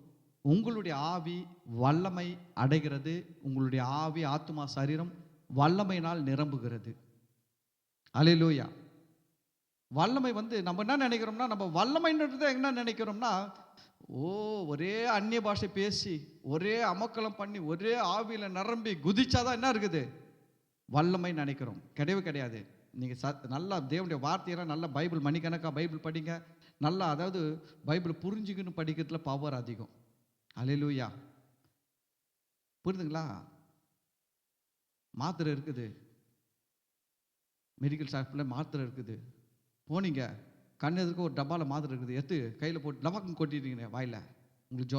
உங்களுடைய ஆவி வல்லமை அடைகிறது. உங்களுடைய ஆவி, ஆத்துமா, சரீரம் வல்லமையினால் நிரம்புகிறது. அல்லேலூயா. வல்லமை நம்ம என்ன நினைக்கிறோம்னா, நம்ம வல்லமைன்றதை என்ன நினைக்கிறோம்னா, ஒரே அந்நிய பாஷை பேசி ஒரே அமக்கலம் பண்ணி ஒரே ஆவியில் நிரம்பி குதிச்சாதான் என்ன இருக்குது வல்லமை நினைக்கிறோம். கிடையவே கிடையாது. நீங்கள் நல்லா தேவனுடைய வார்த்தையெல்லாம் நல்லா பைபிள் மணிக்கணக்காக பைபிள் படிங்க. நல்லா, அதாவது பைபிள் புரிஞ்சுக்கின்னு படிக்கிறதுல பவர் அதிகம். அல்லேலூயா. புரியுதுங்களா? மாத்திரை இருக்குது, மெடிக்கல் ஷாப்பில் மாத்திரை இருக்குது, போனீங்க கண் எதுக்கு ஒரு டப்பாவில் மாத்திரை இருக்குது, எடுத்து கையில் போட்டு டபாக்குன்னு கொட்டிட்டீங்க வாயில். உங்களுக்கு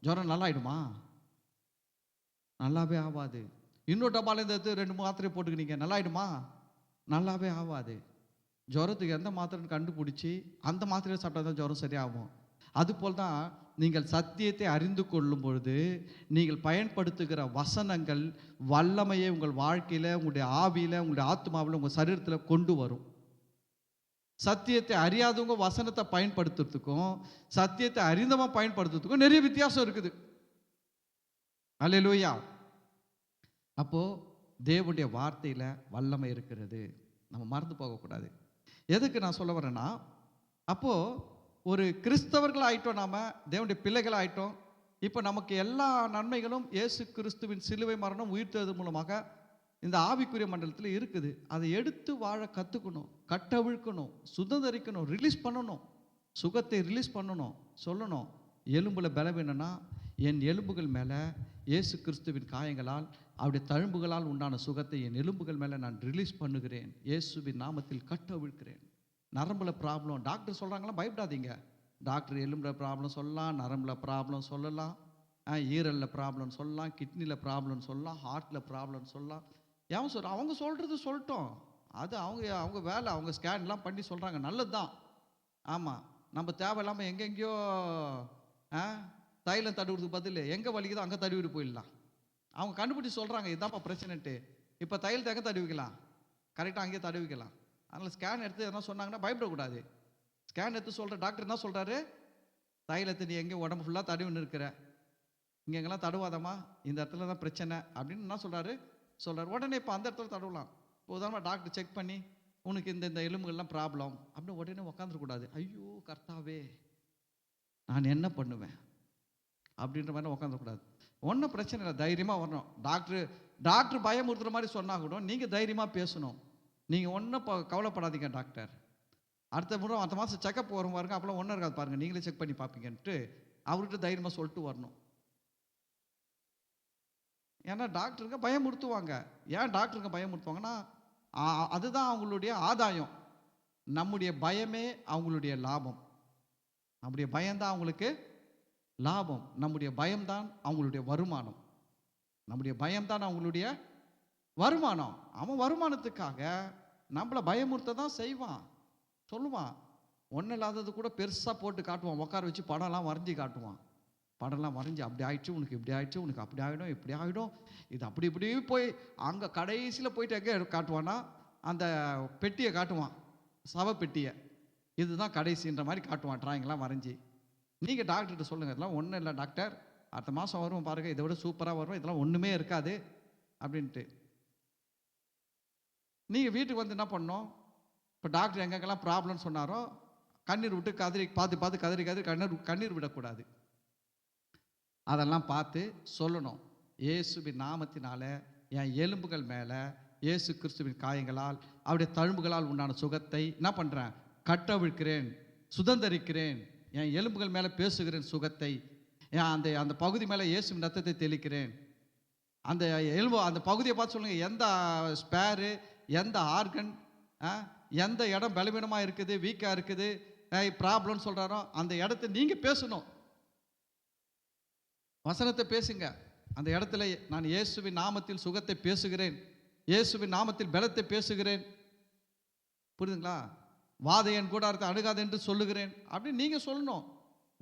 ஜுரம் நல்லாயிடுமா? நல்லாவே ஆகாது. இன்னொரு டப்பாலேருந்து எடுத்து 2 மாத்திரை போட்டுக்கினீங்க, நல்லாயிடுமா? நல்லாவே ஆகாது. ஜுரத்துக்கு எந்த மாத்திரைன்னு கண்டுபிடிச்சி அந்த மாத்திரையை சாப்பிட்டா தான் ஜுரம் சரியாகும். அதுபோல் தான் நீங்கள் சத்தியத்தை அறிந்து கொள்ளும் பொழுது நீங்கள் பயன்படுத்துகிற வசனங்கள் வல்லமையை உங்கள் வாழ்க்கையில், உங்களுடைய ஆவியில், உங்களுடைய ஆத்மாவில், உங்கள் சரீரத்தில் கொண்டு வரும். சத்தியத்தை அறியாதவங்க வசனத்தை பயன்படுத்துறதுக்கும் சத்தியத்தை அறிந்தவன் பயன்படுத்துறதுக்கும் நிறைய வித்தியாசம் இருக்குது. அல்லேலூயா. அப்போ தேவனுடைய வார்த்தையில வல்லமை இருக்கிறது, நம்ம மறந்து போகக்கூடாது. எதுக்கு நான் சொல்ல வரேன்னா, அப்போ ஒரு கிறிஸ்தவர்கள் ஆயிட்டோம், நாம தேவனுடைய பிள்ளைகள் ஆயிட்டோம். இப்போ நமக்கு எல்லா நன்மைகளும் இயேசு கிறிஸ்துவின் சிலுவை மரணம் உயிர்த்தெழுதல் மூலமாக இந்த ஆவிக்குரிய மண்டலத்தில் இருக்குது. அதை எடுத்து வாழ கற்றுக்கணும், கட்டவிழ்க்கணும், சுதந்திரிக்கணும், ரிலீஸ் பண்ணணும், சுகத்தை ரிலீஸ் பண்ணணும், சொல்லணும். எலும்புல பலவீனம்னா என் எலும்புகள் மேலே இயேசு கிறிஸ்துவின் காயங்களால், அவருடைய தழும்புகளால் உண்டான சுகத்தை என் எலும்புகள் மேலே நான் ரிலீஸ் பண்ணுகிறேன், இயேசுவின் நாமத்தில் கட்டவிழ்க்கிறேன். நரம்புல ப்ராப்ளம், டாக்டர் சொல்கிறாங்களா, பயப்படாதீங்க. டாக்டர் எலும்புல ப்ராப்ளம் சொல்லலாம், நரம்புல ப்ராப்ளம் சொல்லலாம், ஈரலில் ப்ராப்ளம் சொல்லலாம், கிட்னியில் ப்ராப்ளம் சொல்லலாம், ஹார்ட்டில் ப்ராப்ளம் சொல்லலாம். ஏன் சொல்ற, அவங்க சொல்கிறது சொல்லட்டும், அது அவங்க வேலை. அவங்க ஸ்கேன்லாம் பண்ணி சொல்கிறாங்க, நல்லது தான். ஆமாம், நம்ம தேவையில்லாமல் எங்கெங்கேயோ தைலம் தடுவுறதுக்கு பதில் எங்கே வலிக்குதோ அங்கே தடுவிட்டு போயிடலாம். அவங்க கண்டுபிடிச்சி சொல்கிறாங்க இதான்ப்பா பிரச்சனைட்டு. இப்போ தைலத்தை எங்கே தடுவிக்கலாம், கரெக்டாக அங்கேயே தடுவிக்கலாம். அதனால் ஸ்கேன் எடுத்து எதனா சொன்னாங்கன்னா பயப்படக்கூடாது. ஸ்கேன் எடுத்து சொல்கிற டாக்டர் என்ன சொல்கிறாரு, தைலத்தை நீ எங்கே உடம்பு ஃபுல்லாக தடுவின்னு இருக்கிற, இங்கே எங்கெல்லாம் தடுவாதம்மா, இந்த இடத்துல தான் பிரச்சனை அப்படின்னு என்ன சொல்கிறாரு. உடனே இப்போ அந்த இடத்துல தடவலாம். இப்போ உதாரணமாக டாக்டர் செக் பண்ணி உனக்கு இந்த எலும்புகள்லாம் ப்ராப்ளம் அப்படின்னு உடனே உட்காந்துருக்கூடாது. ஐயோ கர்த்தாவே நான் என்ன பண்ணுவேன் அப்படின்ற மாதிரி உட்காந்துருக்கூடாது. ஒன்றும் பிரச்சனை இல்லை, தைரியமாக வரணும். டாக்டர் பயமுறுத்துற மாதிரி சொன்னால் கூட நீங்கள் தைரியமாக பேசணும். நீங்கள் ஒன்றும் கவலைப்படாதீங்க டாக்டர், அடுத்த மாதம் செக்கப் வரும் பாருங்க, அப்போலாம் ஒன்றும் இருக்காது பாருங்கள், நீங்களே செக் பண்ணி பார்ப்பீங்கன்ட்டு அவர்கிட்ட தைரியமாக சொல்லிட்டு வரணும். ஏன்னா டாக்டருங்க பயமுறுத்துவாங்க. ஏன் டாக்டருங்க பயமுறுத்துவாங்கன்னா, அதுதான் அவங்களுடைய ஆதாயம். நம்முடைய பயமே அவங்களுடைய லாபம். நம்முடைய பயம்தான் அவங்களுக்கு லாபம். நம்முடைய பயம்தான் அவங்களுடைய வருமானம். நம்முடைய பயம்தான் அவங்களுடைய வருமானம். அவன் வருமானத்துக்காக நம்மளை பயமுறுத்த தான் செய்வான், சொல்லுவான். ஒன்றும் இல்லாதது கூட பெருசாக போட்டு காட்டுவான், உட்கார வச்சு படம்லாம் வரைஞ்சி காட்டுவான். படம்லாம் வரைஞ்சி அப்படி ஆயிடுச்சு, உனக்கு இப்படி ஆயிடுச்சு, உனக்கு அப்படி ஆகிடும், இப்படி ஆகிடும், இது அப்படி இப்படி போய் அங்கே கடைசியில் போயிட்டு எங்கே காட்டுவான்னா அந்த பெட்டியை காட்டுவான், சவ பெட்டியை. இதுதான் கடைசின்ற மாதிரி காட்டுவான் ட்ராயிங்லாம் வரைஞ்சி. நீங்கள் டாக்டர்கிட்ட சொல்லுங்கள், இதெல்லாம் ஒன்றும் இல்லை டாக்டர், அடுத்த மாதம் வரும் பாருங்கள், இதை விட சூப்பராக வரும், இதெல்லாம் ஒன்றுமே இருக்காது அப்படின்ட்டு. நீங்கள் வீட்டுக்கு வந்து என்ன பண்ணணும், இப்போ டாக்டர் எங்கெங்கெல்லாம் ப்ராப்ளம்னு சொன்னாரோ கண்ணீர் விட்டு பார்த்து கதறி கண்ணீர் விடக்கூடாது. அதெல்லாம் பார்த்து சொல்லணும், இயேசுவின் நாமத்தினால என் எலும்புகள் மேலே இயேசு கிறிஸ்துவின் காயங்களால், அவருடைய தழும்புகளால் உண்டான சுகத்தை என்ன பண்ணுறேன், கட்டவிழ்க்கிறேன், சுதந்திரிக்கிறேன். என் எலும்புகள் மேலே பேசுகிறேன் சுகத்தை. அந்த பகுதி மேலே இயேசுவின் ரத்தத்தை தெளிக்கிறேன். அந்த அந்த பகுதியை பார்த்து சொல்லுங்கள், எந்த ஸ்பேரு, எந்த ஆர்கன், எந்த இடம் பலவீனமாக இருக்குது, வீக்காக இருக்குது, ப்ராப்ளம்னு சொல்கிறாரோ அந்த இடத்த நீங்கள் பேசணும். வசனத்தை பேசுங்க. அந்த இடத்துல நான் இயேசுவின் நாமத்தில் சுகத்தை பேசுகிறேன், இயேசுவின் நாமத்தில் பலத்தை பேசுகிறேன், புரியுதுங்களா? வாதையன் கூடாரத்தை அணுகாது என்று சொல்லுகிறேன் அப்படின்னு நீங்கள் சொல்லணும்.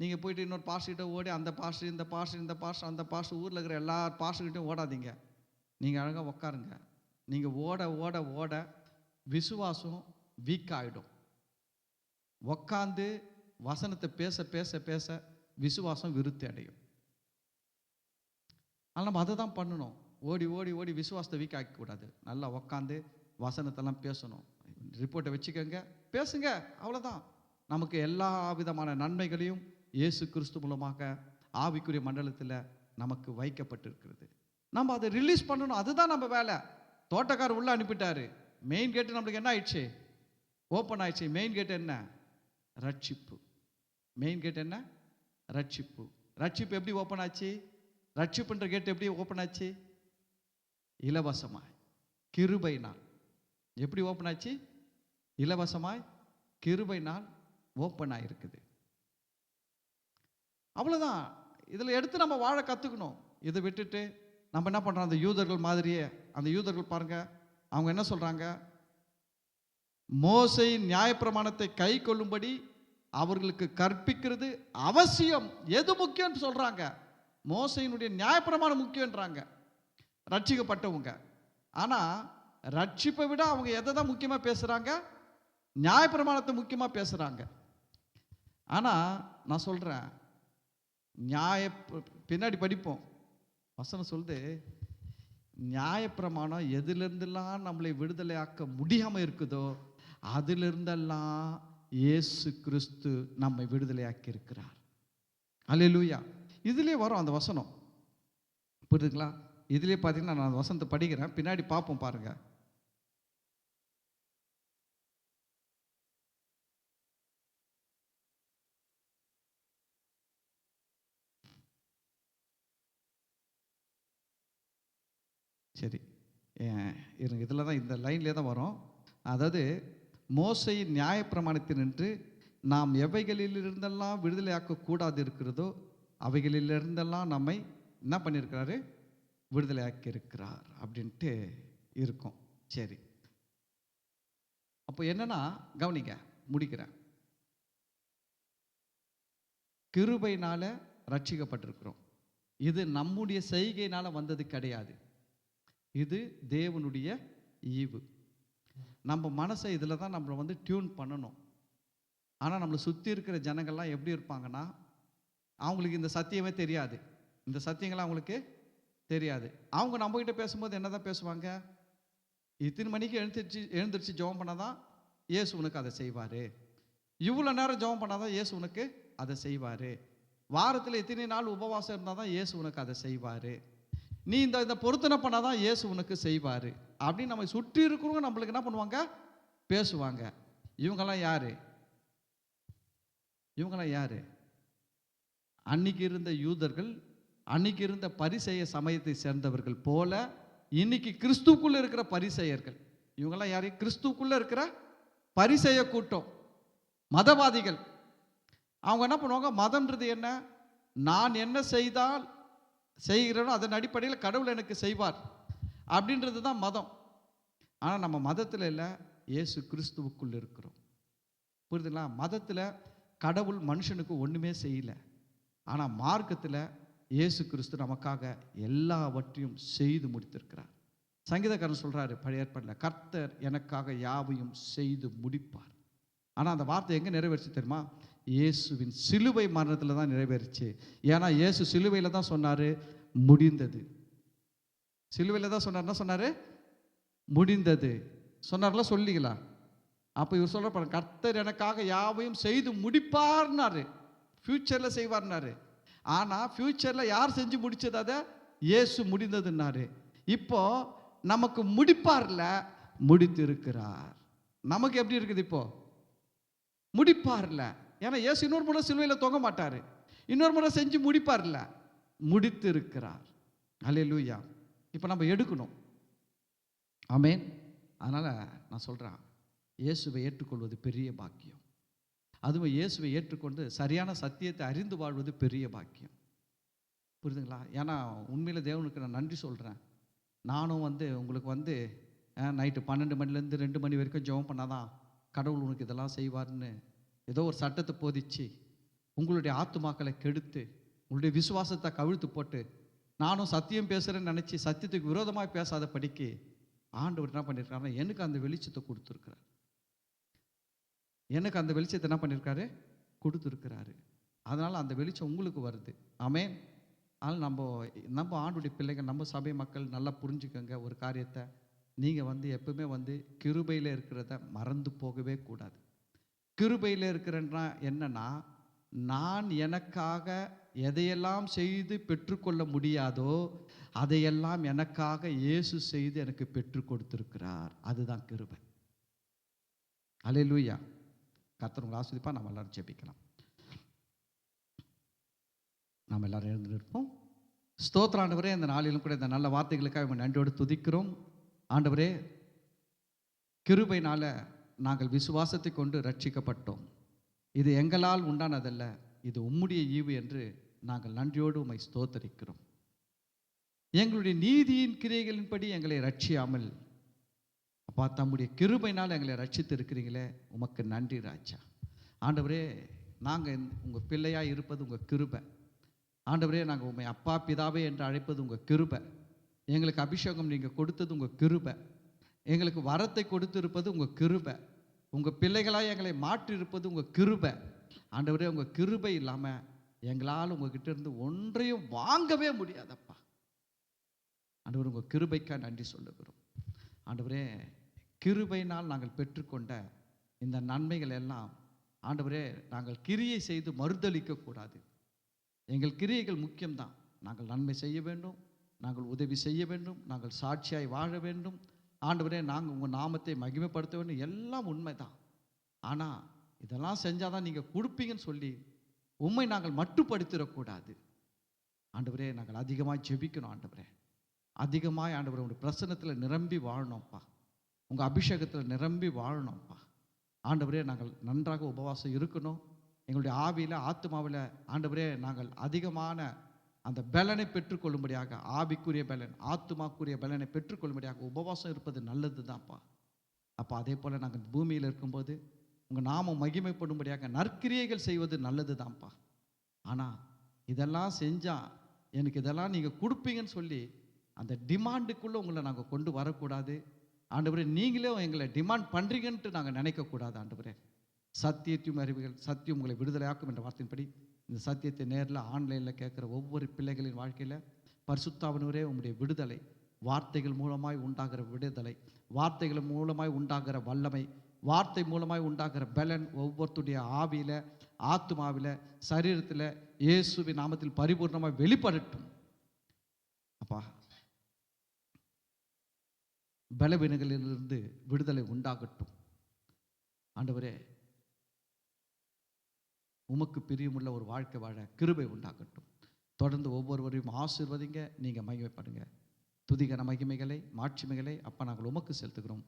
நீங்கள் போயிட்டு இன்னொரு பாஸ்டர்கிட்ட ஓடி அந்த பாஸ்டர் இந்த பாஸ்டர் இந்த பாஸ்டர் அந்த பாஸ்டர், ஊரில் இருக்கிற எல்லா பாஸ்டர்கிட்டையும் ஓடாதீங்க. நீங்கள் அழகாக உட்காருங்க. நீங்கள் ஓட ஓட ஓட விசுவாசம் வீக் ஆகிடும். உக்காந்து வசனத்தை பேச பேச பேச விசுவாசம் விருத்தி அடையும். ஆனால் நம்ம அதை தான் பண்ணணும். ஓடி ஓடி ஓடி விசுவாசத்தை வீக் ஆக்கக்கூடாது. நல்லா உக்காந்து வசனத்தெல்லாம் பேசணும். ரிப்போர்ட்டை வச்சுக்கோங்க, பேசுங்க, அவ்வளோதான். நமக்கு எல்லா விதமான நன்மைகளையும் இயேசு கிறிஸ்து மூலமாக ஆவிக்குரிய மண்டலத்தில் நமக்கு வைக்கப்பட்டிருக்கிறது. நம்ம அதை ரிலீஸ் பண்ணணும், அதுதான் நம்ம வேலை. தோட்டக்காரர் உள்ளே அனுப்பிட்டாரு, மெயின் கேட்டு நம்மளுக்கு என்ன ஆயிடுச்சு, ஓப்பன் ஆயிடுச்சு. மெயின் கேட் என்ன, ரட்சிப்பு. மெயின் கேட் என்ன, ரட்சிப்பு. ரட்சிப்பு எப்படி ஓப்பன் ஆச்சு, ரட்சிப்புன்ற கேட் எப்படி ஓப்பன் ஆச்சு, இலவசமாய் கிருபையினால். எப்படி ஓப்பன் ஆச்சு, இலவசமாய் கிருபையினால் ஓப்பன் ஆகிருக்குது. அவ்வளோதான். இதில் எடுத்து நம்ம வாழ கற்றுக்கணும். இதை விட்டுட்டு நம்ம என்ன பண்ணுறோம், அந்த யூதர்கள் மாதிரியே. அந்த யூதர்கள் பாருங்க, அவங்க என்ன சொல்கிறாங்க, மோசேயின் நியாயப்பிரமாணத்தை கை கொள்ளும்படி அவர்களுக்கு கற்பிக்கிறது அவசியம். எது முக்கியம் சொல்றாங்க? மோசேயினுடைய நியாயப்பிரமாணம் முக்கியன்றாங்க ரட்சிக்கப்பட்டவங்க. ஆனா ரட்சிப்பை விட அவங்க எதை தான் முக்கியமா பேசுறாங்க? நியாயப்பிரமாணத்தை முக்கியமா பேசுறாங்க. ஆனா நான் சொல்றேன், பின்னாடி படிப்போம், வசனம் சொல்லுது, நியாயப்பிரமாணம் எதிலிருந்தெல்லாம் நம்மளை விடுதலையாக்க முடியாம இருக்குதோ அதிலிருந்தெல்லாம் இயேசு கிறிஸ்து நம்மை விடுதலையாக்கி இருக்கிறார். அல்லேலூயா. இதுலயே வரும் அந்த வசனம், புரியுதுங்களா? இதுலயே பார்த்தீங்கன்னா நான் அந்த வசனத்தை படிக்கிறேன், பின்னாடி பார்ப்போம் பாருங்க. சரி இருங்க, இதில் தான் இந்த லைன்லேயே தான் வரும். அதாவது மோசேயின் நியாயப்பிரமாணத்தினின்று நாம் எவைகளிலிருந்தெல்லாம் விடுதலையாக்க கூடாது இருக்கிறதோ அவைகளிலிருந்தெல்லாம் நம்மை என்ன பண்ணியிருக்கிறாரு? விடுதலையாக்கி இருக்கிறார் அப்படின்ட்டு இருக்கும். சரி, அப்போ என்னன்னா கவனிங்க, முடிக்கிறேன். கிருபையினால ரட்சிக்கப்பட்டிருக்கிறோம். இது நம்முடைய செய்கையினால வந்தது கிடையாது, இது தேவனுடைய ஈவு. நம்ம மனசை இதில் தான் நம்மளை வந்து டியூன் பண்ணணும். ஆனால் நம்மளை சுற்றி இருக்கிற ஜனங்கள்லாம் எப்படி இருப்பாங்கன்னா, அவங்களுக்கு இந்த சத்தியமே தெரியாது, இந்த சத்தியங்கள்லாம் அவங்களுக்கு தெரியாது. அவங்க நம்மகிட்ட பேசும்போது என்ன தான் பேசுவாங்க? இத்தனை மணிக்கு எழுந்திரிச்சு ஜெபம் பண்ணாதான் இயேசு உனக்கு அதை செய்வார், இவ்வளோ நேரம் ஜெபம் பண்ணாதான் இயேசு உனக்கு அதை செய்வார், வாரத்தில் இத்தனை நாள் உபவாசம் இருந்தால் தான் இயேசு உனக்கு அதை செய்வார், நீ இந்த பொருத்தனை பண்ணாதான் இயேசு உனக்கு செய்வார் அப்படின்னு நம்ம சுற்றி இருக்கிறவங்க நம்மளுக்கு என்ன பண்ணுவாங்க? பேசுவாங்க. இவங்கெல்லாம் யாரு? இவங்கெல்லாம் யாரு? அன்னைக்கு இருந்த யூதர்கள், அன்னைக்கு இருந்த பரிசேய சமயத்தை சேர்ந்தவர்கள் போல இன்னைக்கு கிறிஸ்துக்குள்ள இருக்கிற பரிசேயர்கள். இவங்கெல்லாம் யாரு? கிறிஸ்துக்குள்ள இருக்கிற பரிசேய கூட்டம், மதவாதிகள். அவங்க என்ன பண்ணுவாங்க? மதம்ன்றது என்ன? நான் என்ன செய்தால் செய்கிறனோ அதன் அடிப்படையில் கடவுள் எனக்கு செய்வார் அப்படின்றது தான் மதம். ஆனால் நம்ம மதத்தில் இல்லை, இயேசு கிறிஸ்துவுக்குள் இருக்கிறோம். புரியுதுங்களா? மதத்தில் கடவுள் மனுஷனுக்கு ஒன்றுமே செய்யலை, ஆனால் மார்க்கத்தில் இயேசு கிறிஸ்து நமக்காக எல்லாவற்றையும் செய்து முடித்திருக்கிறார். சங்கீதக்காரன் சொல்கிறாரு பழைய ஏற்பாட்டில், கர்த்தர் எனக்காக யாவையும் செய்து முடிப்பார். ஆனால் அந்த வார்த்தை எங்கே நிறைவேறிச்சு தெரியுமா? இயேசுவின் சிலுவை மரணத்தில் தான் நிறைவேறிச்சு. ஏன்னா இயேசு சிலுவையில் தான் சொன்னார் முடிந்தது. சிலுவையில் தான் சொன்னார். என்ன சொன்னார்? முடிந்தது சொன்னார்ல, சொல்லிங்களா? அப்போ இவர் சொல்ற, கர்த்தர் எனக்காக யாவையும் செய்து முடிப்பார்னாரு, ஃபியூச்சரில் செய்வார்னாரு. ஆனால் ஃபியூச்சரில் யார் செஞ்சு முடிச்சது? அதை இயேசு முடிந்ததுன்னாரு. இப்போ நமக்கு முடிப்பார்ல, முடித்திருக்கிறார். நமக்கு எப்படி இருக்குது? இப்போ முடிப்பார்ல. ஏன்னா இயேசு இன்னொரு முறை சிலுவையில் தொங்க மாட்டார், இன்னொரு முறை செஞ்சு முடிப்பார்ல, முடித்து இருக்கிறார். அல்லேலூயா. இப்போ நம்ம எடுக்கணும். ஆமென். அதனால் நான் சொல்கிறேன், இயேசுவை ஏற்றுக்கொள்வது பெரிய பாக்கியம். அதுவும் இயேசுவை ஏற்றுக்கொண்டு சரியான சத்தியத்தை அறிந்து வாழ்வது பெரிய பாக்கியம். புரியுதுங்களா? ஏன்னா உண்மையில் தேவனுக்கு நான் நன்றி சொல்கிறேன். நானும் உங்களுக்கு நைட்டு 12 மணிலேருந்து 2 மணி வரைக்கும் ஜெபம் பண்ணாதான் கடவுள் உனக்கு இதெல்லாம் செய்வார்னு ஏதோ ஒரு சட்டத்தை போதிச்சு உங்களுடைய ஆத்துமாக்களை கெடுத்து உங்களுடைய விசுவாசத்தை கவிழ்த்து போட்டு நானும் சத்தியம் பேசுகிறேன்னு நினச்சி சத்தியத்துக்கு விரோதமாக பேசாத படிக்கு ஆண்டவர் என்ன பண்ணியிருக்காருன்னா எனக்கு அந்த வெளிச்சத்தை கொடுத்துருக்கிறார். எனக்கு அந்த வெளிச்சத்தை என்ன பண்ணியிருக்காரு? கொடுத்துருக்கிறாரு. அதனால் அந்த வெளிச்சம் உங்களுக்கு வருது. ஆமென். அதனால் நம்ம ஆண்டுடைய பிள்ளைகள், நம்ம சபை மக்கள் நல்லா புரிஞ்சுக்கோங்க ஒரு காரியத்தை. நீங்கள் எப்பவுமே கிருபையில் இருக்கிறத மறந்து போகவே கூடாது. கிருபையில் இருக்கிறன்னா என்னன்னா, நான் எனக்காக எதையெல்லாம் செய்து பெற்றுக்கொள்ள முடியாதோ அதையெல்லாம் எனக்காக இயேசு செய்து எனக்கு பெற்றுக் கொடுத்திருக்கிறார். அதுதான் கிருபை. அல்லேலூயா. கர்த்தர் உங்களை ஆசீர்வதிப்பார். நம்ம எல்லாரும் ஜெபிக்கலாம். நாம் எல்லாரும் எழுந்து நிற்போம். ஸ்தோத்திரம் ஆண்டவரே, இந்த நாளிலும் கூட இந்த நல்ல வார்த்தைகளுக்காக நன்றியோடு துதிக்கிறோம். ஆண்டவரே, கிருபையினால நாங்கள் விசுவாசத்தை கொண்டு ரட்சிக்கப்பட்டோம். இது எங்களால் உண்டானதல்ல, இது உம்முடைய ஈவு என்று நாங்கள் நன்றியோடு உம்மை ஸ்தோத்தரிக்கிறோம். எங்களுடைய நீதியின் கிரியைகளின்படி எங்களை ரட்சியாமல் அப்பா, தம்முடைய கிருபையினால் எங்களை ரட்சித்து இருக்கிறீங்களே, உமக்கு நன்றி ராஜா. ஆண்டவரே, நாங்கள் உங்கள் பிள்ளையாக இருப்பது உங்கள் கிருபை. ஆண்டவரே, நாங்கள் உண்மை அப்பா பிதாவே என்று அழைப்பது உங்கள் கிருபை. எங்களுக்கு அபிஷேகம் நீங்கள் கொடுத்தது உங்கள் கிருபை. எங்களுக்கு வரத்தை கொடுத்திருப்பது உங்கள் கிருபை. உங்கள் பிள்ளைகளாக எங்களை மாற்றியிருப்பது உங்கள் கிருபை. ஆண்டவரே, உங்கள் கிருபை இல்லாமல் எங்களால் உங்ககிட்ட இருந்து ஒன்றையும் வாங்கவே முடியாதப்பா. ஆண்டவர், உங்கள் கிருபைக்காக நன்றி சொல்லுகிறோம். ஆண்டவரே, கிருபையினால் நாங்கள் பெற்றுக்கொண்ட இந்த நன்மைகள் எல்லாம் ஆண்டவரே, நாங்கள் கிரியை செய்து மறுதளிக்கக்கூடாது. எங்கள் கிரியைகள் முக்கியம்தான். நாங்கள் நன்மை செய்ய வேண்டும், நாங்கள் உதவி செய்ய வேண்டும், நாங்கள் சாட்சியாய் வாழ வேண்டும். ஆண்டவரே, நாங்கள் உங்கள் நாமத்தை மகிமைப்படுத்த வேண்டும், எல்லாம் உண்மைதான். ஆனால் இதெல்லாம் செஞ்சால் தான் நீங்கள் கொடுப்பீங்கன்னு சொல்லி உண்மை நாங்கள் மட்டுப்படுத்திடக்கூடாது. ஆண்டவரே, நாங்கள் அதிகமாக ஜெபிக்கணும். ஆண்டவரே, அதிகமாக ஆண்டவரே உங்கள் பிரசன்னத்தில் நிரம்பி வாழணும்ப்பா. உங்கள் அபிஷேகத்தில் நிரம்பி வாழணும்ப்பா. ஆண்டவரே, நாங்கள் நன்றாக உபவாசம் இருக்கணும். எங்களுடைய ஆவியில் ஆத்மாவில் ஆண்டவரே நாங்கள் அதிகமான அந்த பலனை பெற்றுக்கொள்ளும்படியாக, ஆவிக்குரிய பலன் ஆத்மாக்குரிய பலனை பெற்றுக்கொள்ளும்படியாக உபவாசம் இருப்பது நல்லது தான்ப்பா. அப்போ அதே போல் நாங்கள் பூமியில் இருக்கும்போது உங்கள் நாமம் மகிமைப்படும்படியாக நற்கிரியைகள் செய்வது நல்லது தான்ப்பா. ஆனால் இதெல்லாம் செஞ்சால் எனக்கு இதெல்லாம் நீங்கள் கொடுப்பீங்கன்னு சொல்லி அந்த டிமாண்டுக்குள்ளே உங்களை நாங்கள் கொண்டு வரக்கூடாது. ஆண்டவரே, நீங்களே எங்களை டிமாண்ட் பண்ணுறீங்கன்ட்டு நாங்கள் நினைக்கக்கூடாது. ஆண்டவரே, சத்தியத்தையும் அறிவுகள் சத்தியம் உங்களை விடுதலையாக்கும் என்ற வார்த்தையின்படி இந்த சத்தியத்தை நேரில் ஆன்லைனில் கேட்குற ஒவ்வொரு பிள்ளைகளின் வாழ்க்கையில் பரிசுத்தாவினவரே உங்களுடைய விடுதலை, வார்த்தைகள் மூலமாய் உண்டாகிற விடுதலை, வார்த்தைகள் மூலமாய் உண்டாகிற வல்லமை, வார்த்தை மூலமாய் உண்டாகிற பலன் ஒவ்வொருத்தருடைய ஆவியில் ஆத்மாவில் சரீரத்தில் இயேசுவின் நாமத்தில் பரிபூர்ணமாக வெளிப்படட்டும். அப்பா, பலவீனங்களிலிருந்து விடுதலை உண்டாகட்டும். ஆண்டவரே, உமக்கு பிரியமுள்ள ஒரு வாழ்க்கை வாழ கிருபை உண்டாகட்டும். தொடர்ந்து ஒவ்வொருவரையும் ஆசீர்வதிங்க. நீங்கள் மகிமைப்படுங்க. துதிகன மகிமைகளை மாட்சிமைகளை அப்பா நாங்கள் உமக்கு செலுத்துகிறோம்.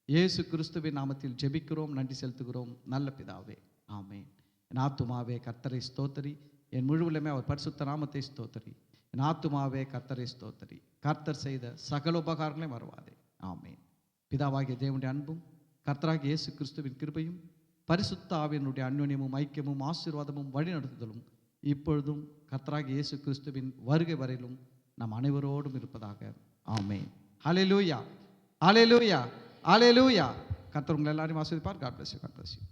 இயேசு கிறிஸ்துவின் நாமத்தில் ஜெபிக்கிறோம், நன்றி செலுத்துகிறோம் நல்ல பிதாவே, ஆமென். என் ஆத்துமாவே கர்த்தரை ஸ்தோத்திரி, என் முழுவலுமே அவர் பரிசுத்த நாமத்தை ஸ்தோத்திரி. என் ஆத்துமாவே கர்த்தரை ஸ்தோத்திரி, கர்த்தர் செய்த சகல உபகாரங்களையும் மறவாதே, ஆமென். பிதாவாகிய தேவனுடைய அன்பும் கர்த்தராகிய இயேசு கிறிஸ்துவின் கிருபையும் பரிசுத்த ஆவியினுடைய அன்யோன்யமும் ஐக்கியமும் ஆசீர்வாதமும் வழிநடத்துதலும் இப்பொழுதும் கர்த்தராகிய இயேசு கிறிஸ்துவின் வருகை வரையிலும் நம் அனைவரோடும் இருப்பதாக, ஆமென். ஹல்லேலூயா, ஹல்லேலூயா, ஹல்லேலூயா. கர்த்தர் உங்களை எல்லாரையும் ஆசீர்வதிப்பார். God bless you. God bless you.